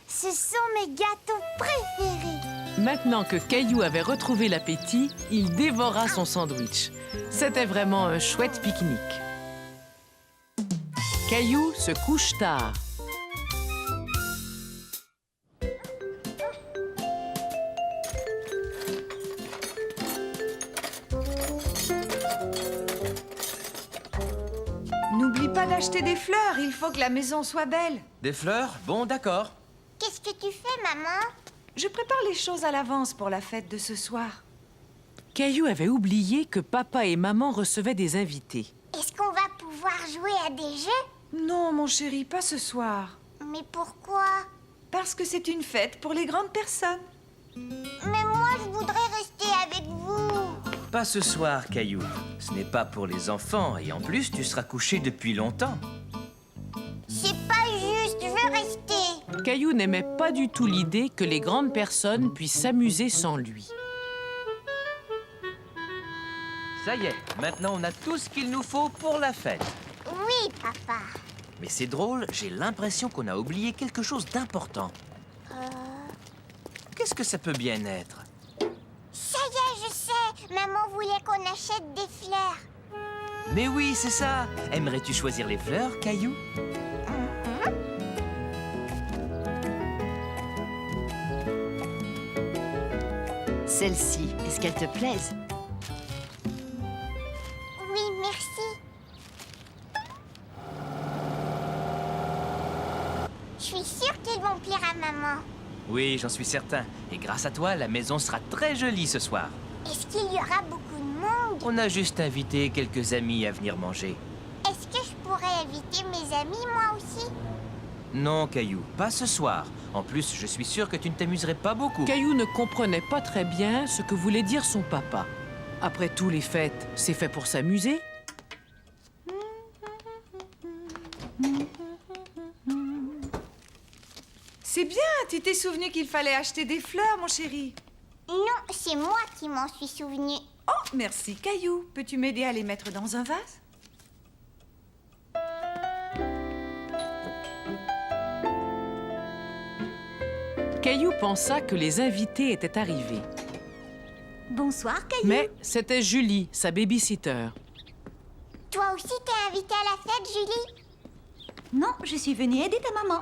Ce sont mes gâteaux préférés. Maintenant que Caillou avait retrouvé l'appétit, il dévora son sandwich. C'était vraiment un chouette pique-nique. Caillou se couche tard. N'oublie pas d'acheter des fleurs, il faut que la maison soit belle. Des fleurs? Bon, d'accord. Qu'est-ce que tu fais, maman? Je prépare les choses à l'avance pour la fête de ce soir. Caillou avait oublié que papa et maman recevaient des invités. Est-ce qu'on va pouvoir jouer à des jeux? Non, mon chéri, pas ce soir. Mais pourquoi? Parce que c'est une fête pour les grandes personnes. Mais moi, je voudrais rester avec vous. Pas ce soir, Caillou. Ce n'est pas pour les enfants et en plus, tu seras couché depuis longtemps. C'est pas juste, je veux rester. Caillou n'aimait pas du tout l'idée que les grandes personnes puissent s'amuser sans lui. Ça y est, maintenant on a tout ce qu'il nous faut pour la fête. Oui, papa. Mais c'est drôle, j'ai l'impression qu'on a oublié quelque chose d'important. Qu'est-ce que ça peut bien être? Ça y est, je sais. Maman voulait qu'on achète des fleurs. Mais oui, c'est ça. Aimerais-tu choisir les fleurs, Caillou? Celles-ci, est-ce qu'elles te plaisent? Oui, merci. Je suis sûre qu'ils vont plaire à maman. Oui, j'en suis certain. Et grâce à toi, la maison sera très jolie ce soir. Est-ce qu'il y aura beaucoup de monde? On a juste invité quelques amis à venir manger. Est-ce que je pourrais inviter mes amis, moi aussi? Non, Caillou, pas ce soir. En plus, je suis sûr que tu ne t'amuserais pas beaucoup. Caillou ne comprenait pas très bien ce que voulait dire son papa. Après tout, les fêtes, c'est fait pour s'amuser. C'est bien, tu t'es souvenu qu'il fallait acheter des fleurs, mon chéri. Non, c'est moi qui m'en suis souvenu. Oh, merci, Caillou. Peux-tu m'aider à les mettre dans un vase? Caillou pensa que les invités étaient arrivés. Bonsoir, Caillou. Mais c'était Julie, sa baby-sitter. Toi aussi, t'es invitée à la fête, Julie? Non, je suis venue aider ta maman.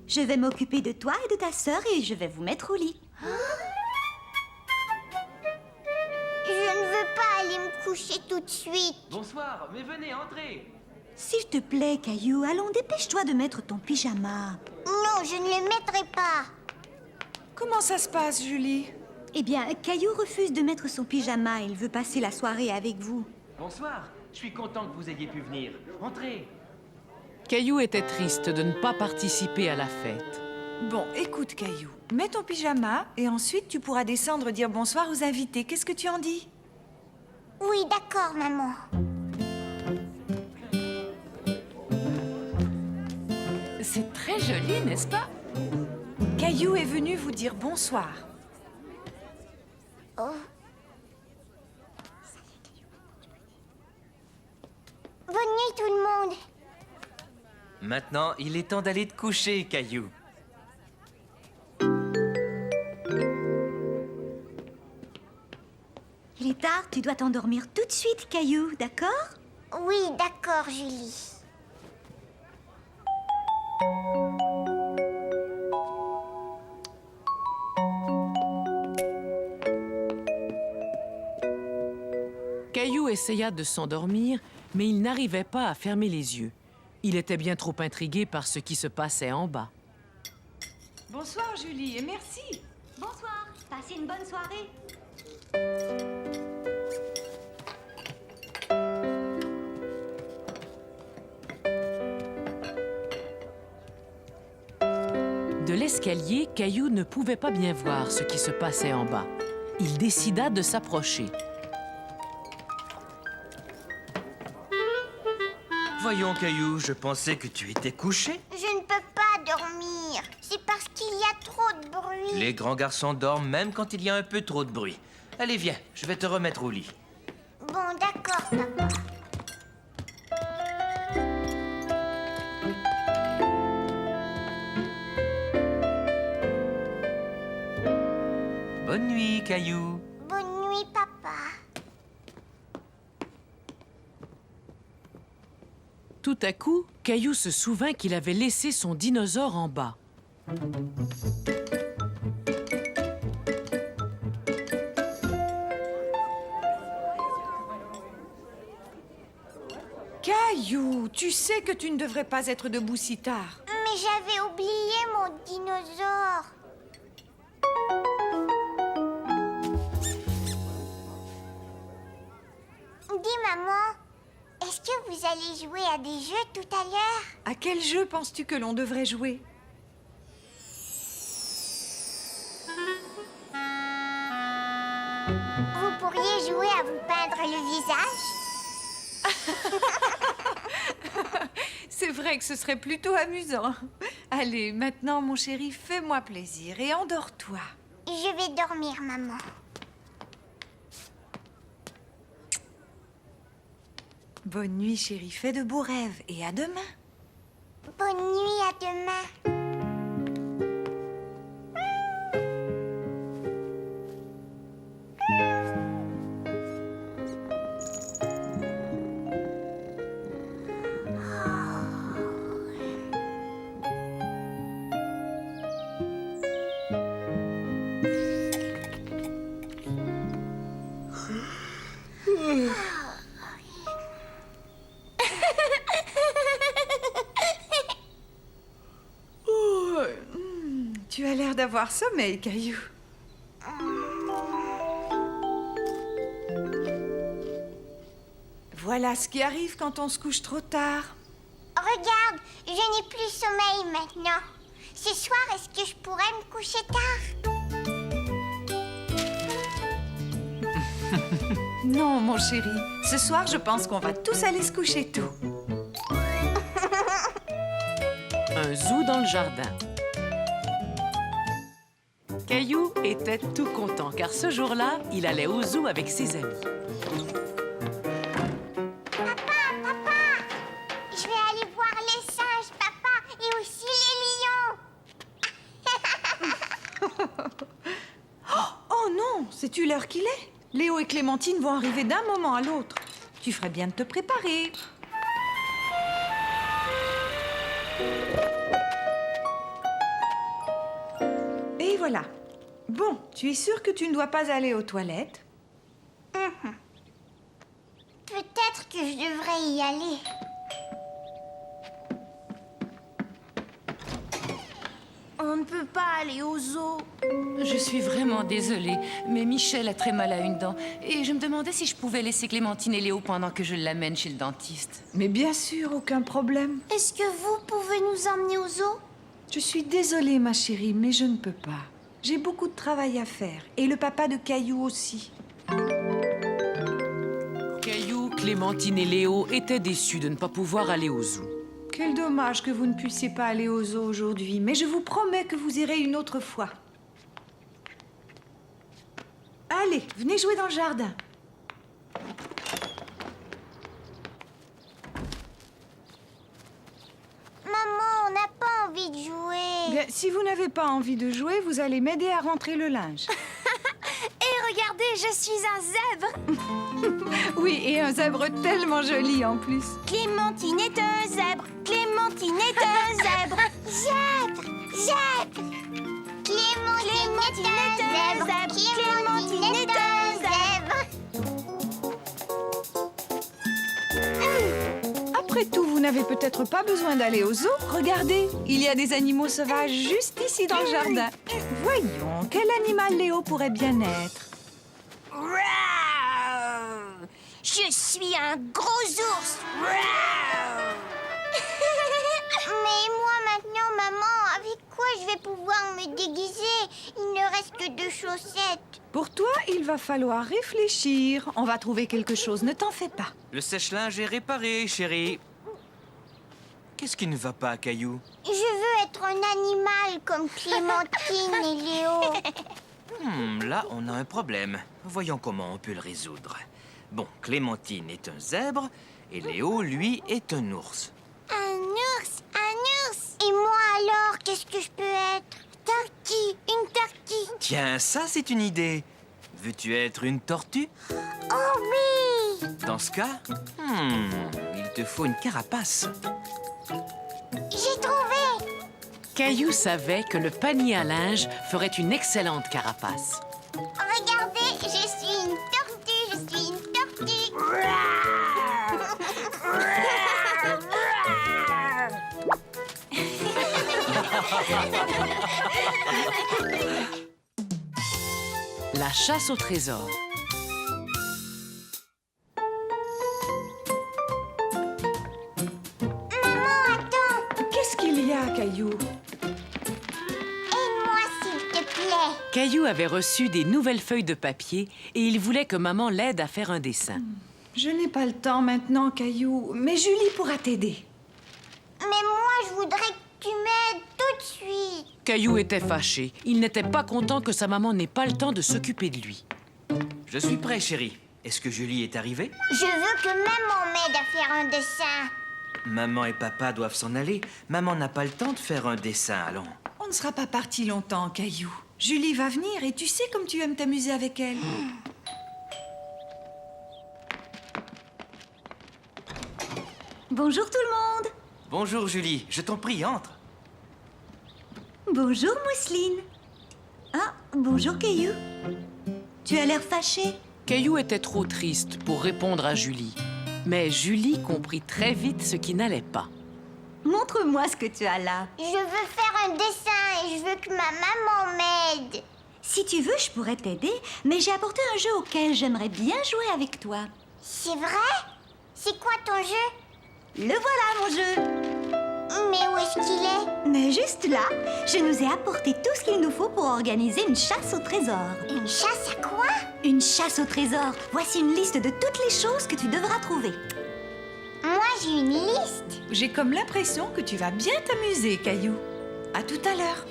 Je vais m'occuper de toi et de ta sœur et je vais vous mettre au lit. Je ne veux pas aller me coucher tout de suite. Bonsoir, mais venez, entrez. S'il te plaît, Caillou, allons, dépêche-toi de mettre ton pyjama. Non, je ne le mettrai pas. Comment ça se passe, Julie? Eh bien, Caillou refuse de mettre son pyjama. Il veut passer la soirée avec vous. Bonsoir, je suis content que vous ayez pu venir. Entrez. Caillou était triste de ne pas participer à la fête. Bon, écoute, Caillou. Mets ton pyjama et ensuite tu pourras descendre dire bonsoir aux invités. Qu'est-ce que tu en dis? Oui, d'accord, maman. C'est très joli, n'est-ce pas? Caillou est venu vous dire bonsoir. Oh. Bonne nuit, tout le monde. Maintenant, il est temps d'aller te coucher, Caillou. Il est tard, tu dois t'endormir tout de suite, Caillou, d'accord? Oui, d'accord, Julie. Caillou essaya de s'endormir, mais il n'arrivait pas à fermer les yeux. Il était bien trop intrigué par ce qui se passait en bas. Bonsoir, Julie, et merci. Bonsoir, passez une bonne soirée. De l'escalier, Caillou ne pouvait pas bien voir ce qui se passait en bas. Il décida de s'approcher. Voyons, Caillou, je pensais que tu étais couché. Je ne peux pas dormir. C'est parce qu'il y a trop de bruit. Les grands garçons dorment même quand il y a un peu trop de bruit. Allez, viens, je vais te remettre au lit. Bon, d'accord, papa. Bonne nuit, Caillou. Bonne nuit, papa. Tout à coup, Caillou se souvint qu'il avait laissé son dinosaure en bas. Caillou, tu sais que tu ne devrais pas être debout si tard. Mais j'avais oublié mon dinosaure. Dis, maman, est-ce que vous allez jouer à des jeux tout à l'heure? À quel jeu penses-tu que l'on devrait jouer? Vous pourriez jouer à vous peindre le visage? C'est vrai que ce serait plutôt amusant. Allez, maintenant, mon chéri, fais-moi plaisir et endors-toi. Je vais dormir, maman. Bonne nuit, chéri. Fais de beaux rêves et à demain. Bonne nuit, à demain. Tu as l'air d'avoir sommeil, Caillou. Voilà ce qui arrive quand on se couche trop tard. Regarde, je n'ai plus sommeil maintenant. Ce soir, est-ce que je pourrais me coucher tard? Non, mon chéri. Ce soir, je pense qu'on va tous aller se coucher tôt. Un zoo dans le jardin. Caillou était tout content car ce jour-là, il allait au zoo avec ses amis. Je vais aller voir les singes, papa, et aussi les lions. Oh non, sais-tu l'heure qu'il est? Léo et Clémentine vont arriver d'un moment à l'autre. Tu ferais bien de te préparer. Et voilà. Bon, tu es sûre que tu ne dois pas aller aux toilettes? Peut-être que je devrais y aller. On ne peut pas aller au zoo. Je suis vraiment désolée, mais Michel a très mal à une dent. Et je me demandais si je pouvais laisser Clémentine et Léo pendant que je l'amène chez le dentiste. Mais bien sûr, aucun problème. Est-ce que vous pouvez nous emmener au zoo? Je suis désolée, ma chérie, mais je ne peux pas. J'ai beaucoup de travail à faire. Et le papa de Caillou aussi. Caillou, Clémentine et Léo étaient déçus de ne pas pouvoir aller au zoo. Quel dommage que vous ne puissiez pas aller au zoo aujourd'hui. Mais je vous promets que vous irez une autre fois. Allez, venez jouer dans le jardin. Maman, on n'a pas envie de jouer. Bien, si vous n'avez pas envie de jouer, vous allez m'aider à rentrer le linge. Et regardez, je suis un zèbre. Oui, et un zèbre tellement joli en plus. Clémentine est un zèbre. Clémentine est un zèbre. Zèbre, zèbre. Clémentine est un zèbre. Clémentine est un zèbre. Après tout, vous n'avez peut-être pas besoin d'aller au zoo. Regardez, il y a des animaux sauvages juste ici dans le jardin. Voyons, quel animal Léo pourrait bien être? Je suis un gros ours. Mais moi maintenant, maman, avec quoi je vais pouvoir me déguiser? Il ne reste que 2 chaussettes. Pour toi, il va falloir réfléchir. On va trouver quelque chose, ne t'en fais pas. Le sèche-linge est réparé, chérie. Qu'est-ce qui ne va pas, Caillou? Je veux être un animal comme Clémentine et Léo. Là, on a un problème. Voyons comment on peut le résoudre. Bon, Clémentine est un zèbre et Léo, lui, est un ours. Un ours, un ours. Et moi alors, qu'est-ce que je peux être? Tortue, une tortue. Tiens, ça, c'est une idée. Veux-tu être une tortue? Oh oui. Dans ce cas, il te faut une carapace. J'ai trouvé. Caillou savait que le panier à linge ferait une excellente carapace. Regardez, je suis une tortue, je suis une tortue. La chasse au trésor. Qu'est-ce qu'il y a, Caillou? Aide-moi, s'il te plaît. Caillou avait reçu des nouvelles feuilles de papier et il voulait que maman l'aide à faire un dessin. Je n'ai pas le temps maintenant, Caillou, mais Julie pourra t'aider. Mais moi, je voudrais que tu m'aides tout de suite. Caillou était fâché. Il n'était pas content que sa maman n'ait pas le temps de s'occuper de lui. Je suis prêt, chérie. Est-ce que Julie est arrivée? Je veux que maman m'aide à faire un dessin. Maman et papa doivent s'en aller. Maman n'a pas le temps de faire un dessin, allons. On ne sera pas parti longtemps, Caillou. Julie va venir et tu sais comme tu aimes t'amuser avec elle. Bonjour tout le monde. Bonjour, Julie. Je t'en prie, entre. Bonjour Mousseline. Ah, bonjour Caillou. Tu as l'air fâché. Caillou était trop triste pour répondre à Julie. Mais Julie comprit très vite ce qui n'allait pas. Montre-moi ce que tu as là. Je veux faire un dessin et je veux que ma maman m'aide. Si tu veux, je pourrais t'aider, mais j'ai apporté un jeu auquel j'aimerais bien jouer avec toi. C'est vrai? C'est quoi ton jeu? Le voilà, mon jeu. Mais où est-ce qu'il est? Mais juste là, je nous ai apporté tout ce qu'il nous faut pour organiser une chasse au trésor. Une chasse à quoi? Une chasse au trésor. Voici une liste de toutes les choses que tu devras trouver. Moi, j'ai une liste. J'ai comme l'impression que tu vas bien t'amuser, Caillou. À tout à l'heure.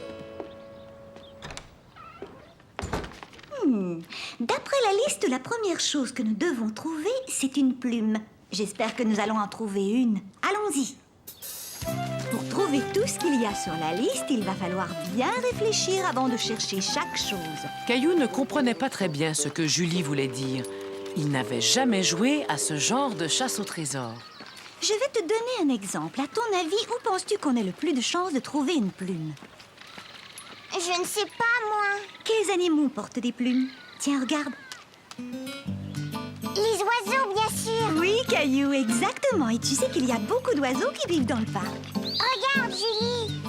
D'après la liste, la première chose que nous devons trouver, c'est une plume. J'espère que nous allons en trouver une. Allons-y. Pour trouver tout ce qu'il y a sur la liste, il va falloir bien réfléchir avant de chercher chaque chose. Caillou ne comprenait pas très bien ce que Julie voulait dire. Il n'avait jamais joué à ce genre de chasse au trésor. Je vais te donner un exemple. À ton avis, où penses-tu qu'on ait le plus de chances de trouver une plume? Je ne sais pas, moi. Quels animaux portent des plumes? Tiens, regarde. Les oiseaux, bien sûr. Oui, Caillou, exactement. Et tu sais qu'il y a beaucoup d'oiseaux qui vivent dans le parc. Regarde, Julie.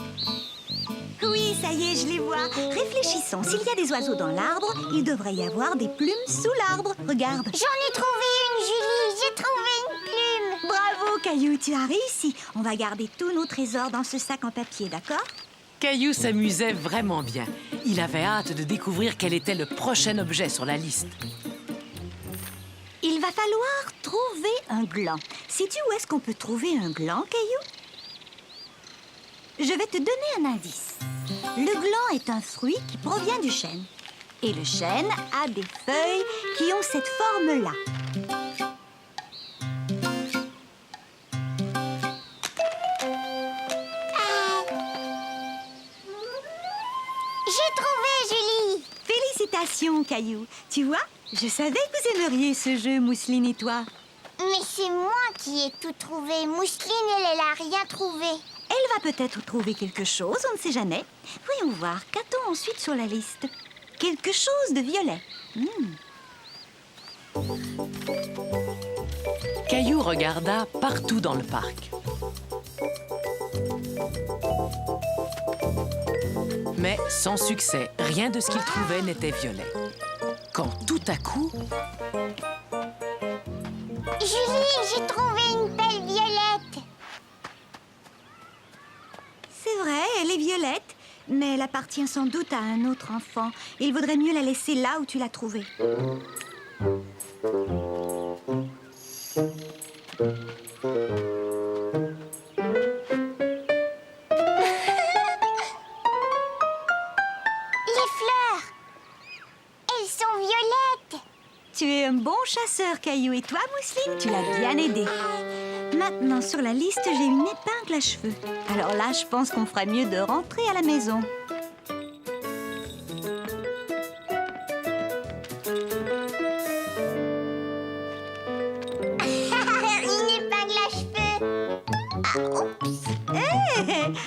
Oui, ça y est, je les vois. Réfléchissons. S'il y a des oiseaux dans l'arbre, il devrait y avoir des plumes sous l'arbre. Regarde. J'en ai trouvé une, Julie. J'ai trouvé une plume. Bravo, Caillou, tu as réussi. On va garder tous nos trésors dans ce sac en papier, d'accord? Caillou s'amusait vraiment bien. Il avait hâte de découvrir quel était le prochain objet sur la liste. Il va falloir trouver un gland. Sais-tu où est-ce qu'on peut trouver un gland, Caillou? Je vais te donner un indice. Le gland est un fruit qui provient du chêne. Et le chêne a des feuilles qui ont cette forme-là. J'ai trouvé, Julie! Félicitations, Caillou. Tu vois, je savais que vous aimeriez ce jeu, Mousseline et toi. Mais c'est moi qui ai tout trouvé. Mousseline, elle a rien trouvé. Elle va peut-être trouver quelque chose, on ne sait jamais. Voyons voir, qu'a-t-on ensuite sur la liste? Quelque chose de violet. Caillou regarda partout dans le parc. Mais sans succès, rien de ce qu'il trouvait n'était violet. Quand tout à coup... Julie, j'ai trouvé une pelle violette. C'est vrai, elle est violette, mais elle appartient sans doute à un autre enfant. Il vaudrait mieux la laisser là où tu l'as trouvée. Les fleurs, elles sont violettes. Tu es un bon chasseur, Caillou. Et toi, Mousseline, tu l'as bien aidé. Maintenant, sur la liste, j'ai une épingle à cheveux. Alors là, je pense qu'on ferait mieux de rentrer à la maison. Une épingle à cheveux. Ah, oups.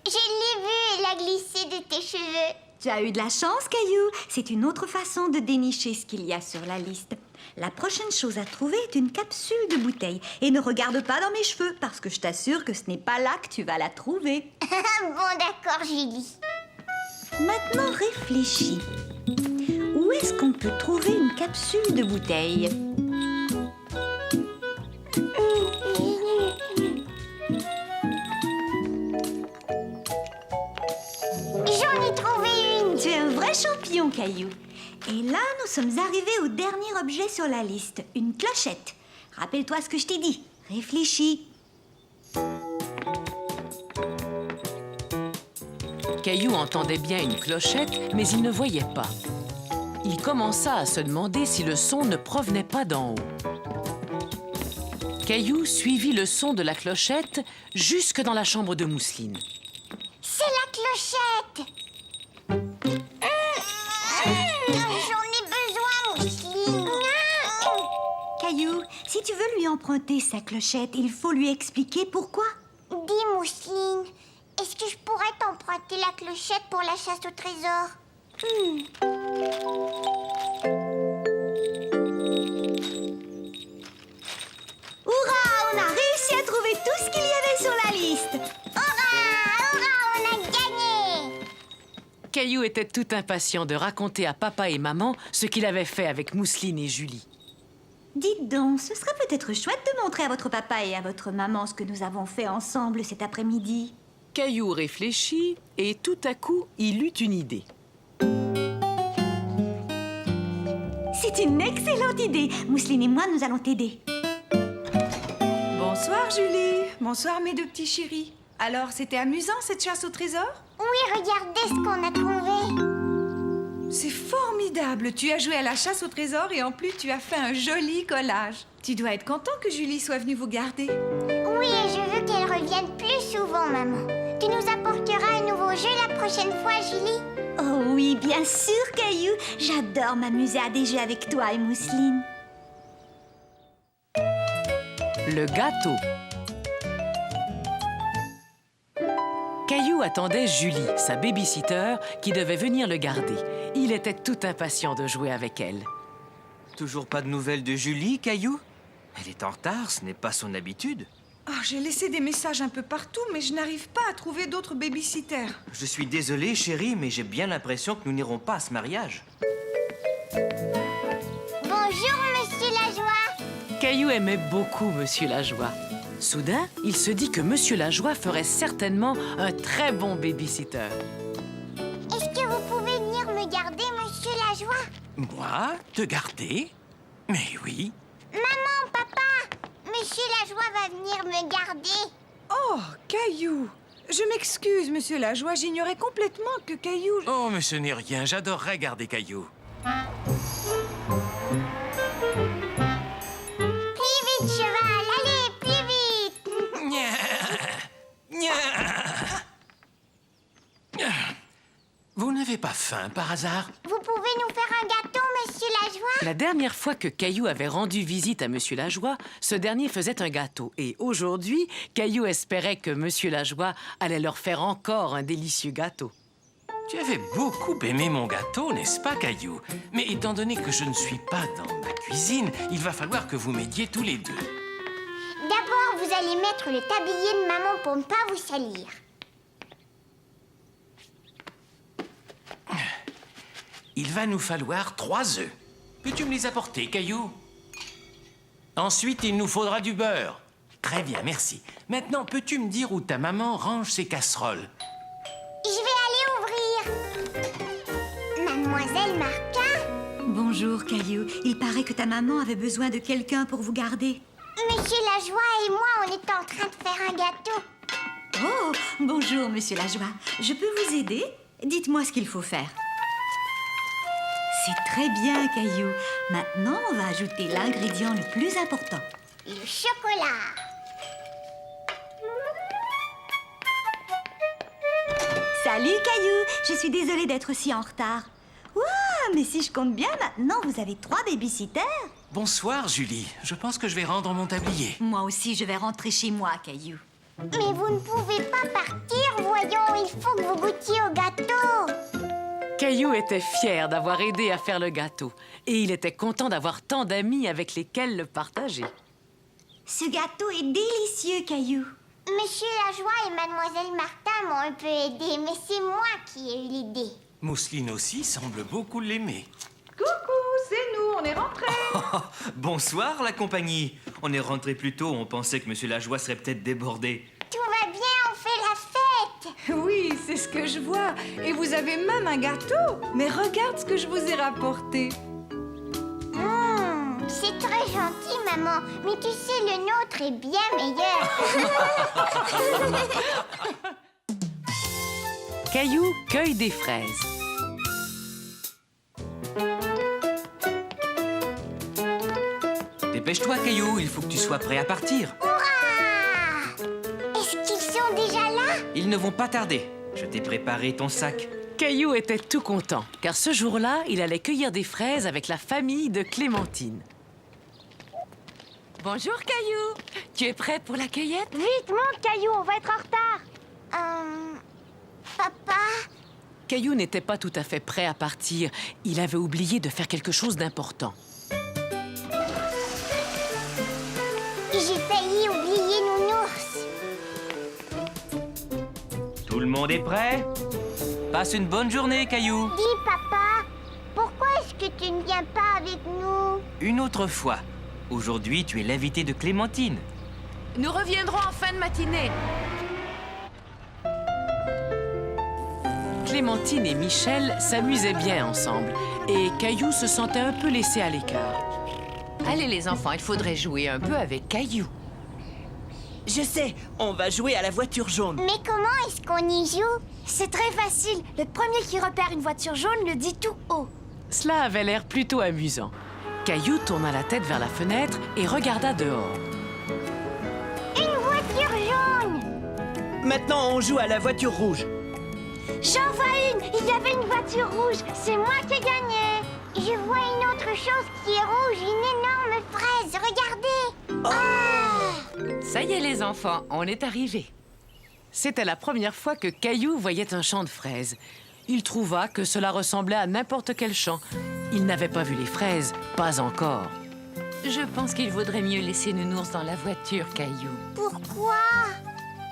Je l'ai vue, elle a glissé de tes cheveux. Tu as eu de la chance, Caillou. C'est une autre façon de dénicher ce qu'il y a sur la liste. La prochaine chose à trouver est une capsule de bouteille. Et ne regarde pas dans mes cheveux, parce que je t'assure que ce n'est pas là que tu vas la trouver. Bon, d'accord, Julie. Maintenant, réfléchis. Où est-ce qu'on peut trouver une capsule de bouteille? J'en ai trouvé une. Tu es un vrai champion, Caillou. Et là, nous sommes arrivés au dernier objet sur la liste, une clochette. Rappelle-toi ce que je t'ai dit. Réfléchis. Caillou entendait bien une clochette, mais il ne voyait pas. Il commença à se demander si le son ne provenait pas d'en haut. Caillou suivit le son de la clochette jusque dans la chambre de Mousseline. C'est la clochette. J'en ai besoin, Mousseline. Caillou, si tu veux lui emprunter sa clochette, il faut lui expliquer pourquoi. Dis, Mousseline, est-ce que je pourrais t'emprunter la clochette pour la chasse au trésor? Hurrah, on a réussi à trouver tout ce qu'il y avait sur la liste. Hurrah, on a gagné. Caillou était tout impatient de raconter à papa et maman ce qu'il avait fait avec Mousseline et Julie. Dites donc, ce serait peut-être chouette de montrer à votre papa et à votre maman ce que nous avons fait ensemble cet après-midi. Caillou réfléchit et tout à coup, il eut une idée. C'est une excellente idée. Mousseline et moi, nous allons t'aider. Bonsoir, Julie. Bonsoir, mes deux petits chéris. Alors, c'était amusant, cette chasse au trésor? Oui, regardez ce qu'on a trouvé. C'est formidable. Tu as joué à la chasse au trésor et en plus, tu as fait un joli collage. Tu dois être content que Julie soit venue vous garder. Oui, et je veux qu'elle revienne plus souvent, maman. Tu nous apporteras un nouveau jeu la prochaine fois, Julie? Oh oui, bien sûr, Caillou. J'adore m'amuser à des jeux avec toi et Mousseline. Le gâteau. Caillou attendait Julie, sa baby-sitter, qui devait venir le garder. Il était tout impatient de jouer avec elle. Toujours pas de nouvelles de Julie, Caillou? Elle est en retard, ce n'est pas son habitude. Oh, j'ai laissé des messages un peu partout, mais je n'arrive pas à trouver d'autres baby-sitters. Je suis désolé, chérie, mais j'ai bien l'impression que nous n'irons pas à ce mariage. Bonjour, Monsieur Lajoie. Caillou aimait beaucoup Monsieur Lajoie. Soudain, il se dit que Monsieur Lajoie ferait certainement un très bon babysitter. Est-ce que vous pouvez venir me garder, Monsieur Lajoie? Moi? Te garder? Mais oui. Maman, papa, Monsieur Lajoie va venir me garder. Oh, Caillou! Je m'excuse, Monsieur Lajoie, j'ignorais complètement que Caillou... Oh, mais ce n'est rien, j'adorerais garder Caillou. Plus vite, cheval, allez, plus vite. Vous n'avez pas faim, par hasard? Vous pouvez nous faire un gâteau, Monsieur Lajoie? La dernière fois que Caillou avait rendu visite à Monsieur Lajoie, ce dernier faisait un gâteau. Et aujourd'hui, Caillou espérait que Monsieur Lajoie allait leur faire encore un délicieux gâteau. Tu avais beaucoup aimé mon gâteau, n'est-ce pas, Caillou? Mais étant donné que je ne suis pas dans ma cuisine, il va falloir que vous m'aidiez tous les deux. D'abord, vous allez mettre le tablier de maman pour ne pas vous salir. Il va nous falloir 3 œufs. Peux-tu me les apporter, Caillou? Ensuite, il nous faudra du beurre. Très bien, merci. Maintenant, peux-tu me dire où ta maman range ses casseroles? Je vais aller ouvrir. Mademoiselle Martin? Bonjour, Caillou. Il paraît que ta maman avait besoin de quelqu'un pour vous garder. Monsieur Lajoie et moi, on est en train de faire un gâteau. Oh, bonjour, Monsieur Lajoie. Je peux vous aider? Dites-moi ce qu'il faut faire. C'est très bien, Caillou. Maintenant, on va ajouter l'ingrédient le plus important. Le chocolat. Salut, Caillou. Je suis désolée d'être si en retard. Ouah, mais si je compte bien, maintenant, vous avez 3 babysitters. Bonsoir, Julie. Je pense que je vais rendre mon tablier. Moi aussi, je vais rentrer chez moi, Caillou. Mais vous ne pouvez pas partir, voyons. Il faut que vous goûtiez au gâteau. Caillou était fier d'avoir aidé à faire le gâteau. Et il était content d'avoir tant d'amis avec lesquels le partager. Ce gâteau est délicieux, Caillou. Monsieur Lajoie et Mademoiselle Martin m'ont un peu aidé, mais c'est moi qui ai eu l'idée. Mousseline aussi semble beaucoup l'aimer. Coucou, c'est nous, on est rentrés. Bonsoir, la compagnie. On est rentré plus tôt, on pensait que Monsieur Lajoie serait peut-être débordé. Tout va bien, on fait la fête. Oui, c'est ce que je vois. Et vous avez même un gâteau. Mais regarde ce que je vous ai rapporté. C'est très gentil, maman. Mais tu sais, le nôtre est bien meilleur. Caillou cueille des fraises. Dépêche-toi, Caillou, il faut que tu sois prêt à partir. Hurrah! Est-ce qu'ils sont déjà là? Ils ne vont pas tarder. Je t'ai préparé ton sac. Caillou était tout content, car ce jour-là, il allait cueillir des fraises avec la famille de Clémentine. Bonjour, Caillou. Tu es prêt pour la cueillette? Vite, monte, Caillou, on va être en retard. Papa? Caillou n'était pas tout à fait prêt à partir. Il avait oublié de faire quelque chose d'important. J'ai failli oublier Nounours. Tout le monde est prêt? Passe une bonne journée, Caillou. Dis, papa, pourquoi est-ce que tu ne viens pas avec nous? Une autre fois. Aujourd'hui, tu es l'invité de Clémentine. Nous reviendrons en fin de matinée. Clémentine et Michel s'amusaient bien ensemble. Et Caillou se sentait un peu laissé à l'écart. Allez, les enfants, il faudrait jouer un peu avec Caillou. Je sais, on va jouer à la voiture jaune. Mais comment est-ce qu'on y joue? C'est très facile. Le premier qui repère une voiture jaune le dit tout haut. Cela avait l'air plutôt amusant. Caillou tourna la tête vers la fenêtre et regarda dehors. Une voiture jaune! Maintenant, on joue à la voiture rouge. J'en vois une! Il y avait une voiture rouge! C'est moi qui ai gagné! Je vois une autre chose qui est rouge, une énorme fraise! Regardez! Oh! Ça y est, les enfants, on est arrivés. C'était la première fois que Caillou voyait un champ de fraises. Il trouva que cela ressemblait à n'importe quel champ. Il n'avait pas vu les fraises, pas encore. Je pense qu'il vaudrait mieux laisser Nounours dans la voiture, Caillou. Pourquoi?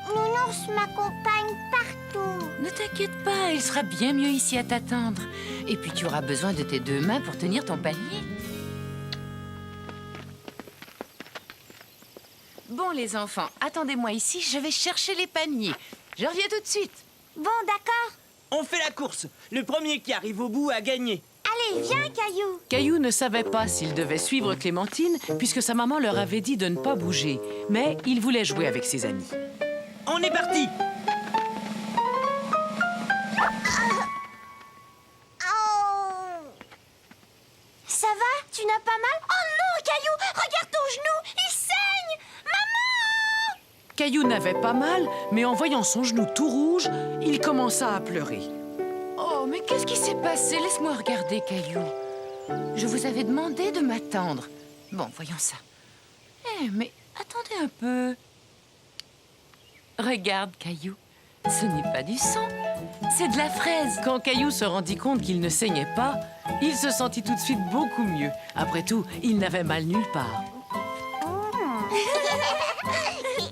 Nounours m'accompagne partout. Ne t'inquiète pas, il sera bien mieux ici à t'attendre. Et puis tu auras besoin de tes 2 mains pour tenir ton panier. Bon, les enfants, attendez-moi ici, je vais chercher les paniers. Je reviens tout de suite. Bon, d'accord. On fait la course. Le premier qui arrive au bout a gagné. Allez, viens, Caillou. Caillou ne savait pas s'il devait suivre Clémentine, puisque sa maman leur avait dit de ne pas bouger. Mais il voulait jouer avec ses amis. On est parti. Ça va? Tu n'as pas mal? Oh non, Caillou! Regarde ton genou! Il saigne! Maman! Caillou n'avait pas mal, mais en voyant son genou tout rouge, il commença à pleurer. Oh, mais qu'est-ce qui s'est passé? Laisse-moi regarder, Caillou. Je vous avais demandé de m'attendre. Bon, voyons ça. Eh, mais attendez un peu. Regarde, Caillou. Ce n'est pas du sang, c'est de la fraise. Quand Caillou se rendit compte qu'il ne saignait pas, il se sentit tout de suite beaucoup mieux. Après tout, il n'avait mal nulle part.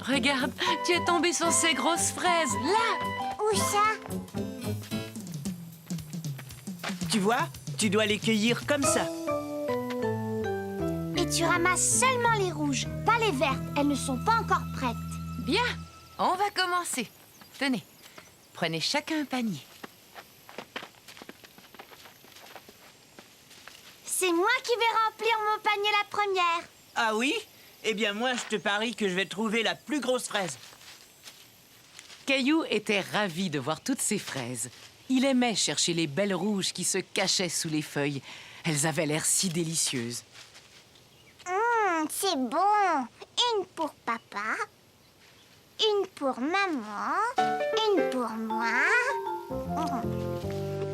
Regarde, tu es tombé sur ces grosses fraises, là. Où ça? Tu vois, tu dois les cueillir comme ça. Et tu ramasses seulement les rouges, pas les vertes. Elles ne sont pas encore prêtes. Bien, on va commencer. Tenez, prenez chacun un panier. C'est moi qui vais remplir mon panier la première. Ah oui? Eh bien, moi, je te parie que je vais trouver la plus grosse fraise. Caillou était ravi de voir toutes ces fraises. Il aimait chercher les belles rouges qui se cachaient sous les feuilles. Elles avaient l'air si délicieuses. C'est bon. Une pour papa, une pour maman, une pour moi,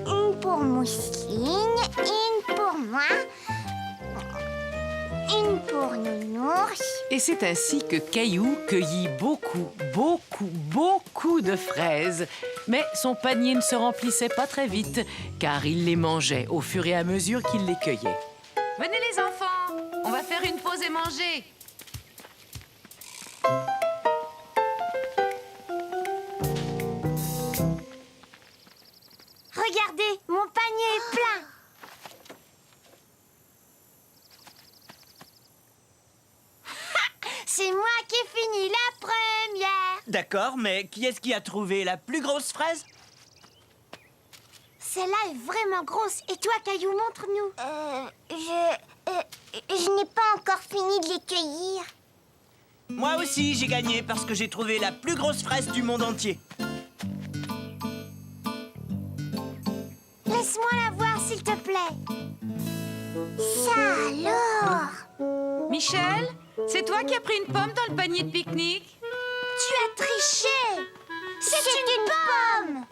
une pour Mousseline, une pour moi, une pour Nounours. Et c'est ainsi que Caillou cueillit beaucoup de fraises. Mais son panier ne se remplissait pas très vite, car il les mangeait au fur et à mesure qu'il les cueillait. Venez les enfants, on va faire une pause et manger. Regardez, mon panier est plein. C'est moi qui ai fini la première. D'accord, mais qui est-ce qui a trouvé la plus grosse fraise? Celle-là est vraiment grosse. Et toi, Caillou, montre-nous. Je n'ai pas encore fini de les cueillir. Moi aussi, j'ai gagné parce que j'ai trouvé la plus grosse fraise du monde entier. Laisse-moi la voir, s'il te plaît. Ça alors? Michel, c'est toi qui as pris une pomme dans le panier de pique-nique? Tu as triché. C'est une pomme.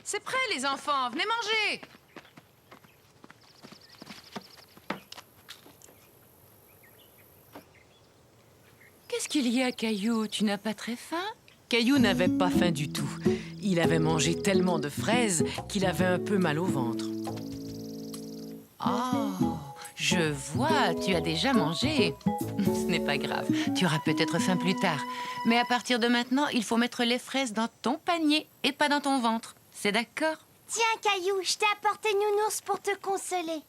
C'est prêt, les enfants, venez manger. Qu'est-ce qu'il y a, Caillou? Tu n'as pas très faim? Caillou n'avait pas faim du tout. Il avait mangé tellement de fraises qu'il avait un peu mal au ventre. Oh, je vois, tu as déjà mangé. Ce n'est pas grave, tu auras peut-être faim plus tard. Mais à partir de maintenant, il faut mettre les fraises dans ton panier et pas dans ton ventre. C'est d'accord? Tiens, Caillou, je t'ai apporté Nounours pour te consoler.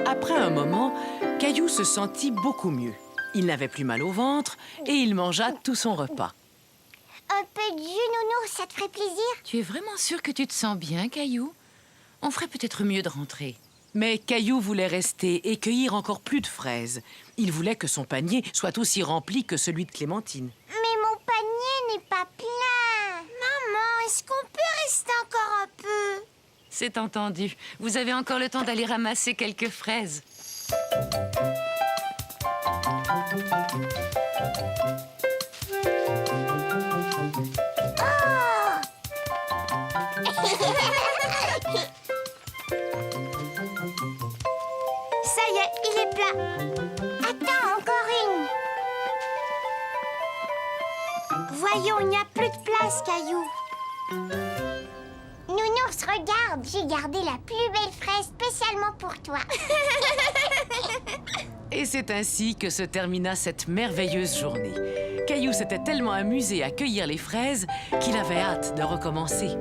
Après un moment, Caillou se sentit beaucoup mieux. Il n'avait plus mal au ventre et il mangea tout son repas. Un peu de jus, Nounours, ça te ferait plaisir? Tu es vraiment sûr que tu te sens bien, Caillou? On ferait peut-être mieux de rentrer. Mais Caillou voulait rester et cueillir encore plus de fraises. Il voulait que son panier soit aussi rempli que celui de Clémentine. Mais mon panier n'est pas plein. Maman, est-ce qu'on peut rester encore un peu? C'est entendu. Vous avez encore le temps d'aller ramasser quelques fraises. Ça y est, il est plat. Attends, encore une. Voyons, il n'y a plus de place, Caillou. Nounours, regarde, j'ai gardé la plus belle fraise spécialement pour toi. Et c'est ainsi que se termina cette merveilleuse journée. Caillou s'était tellement amusé à cueillir les fraises qu'il avait hâte de recommencer.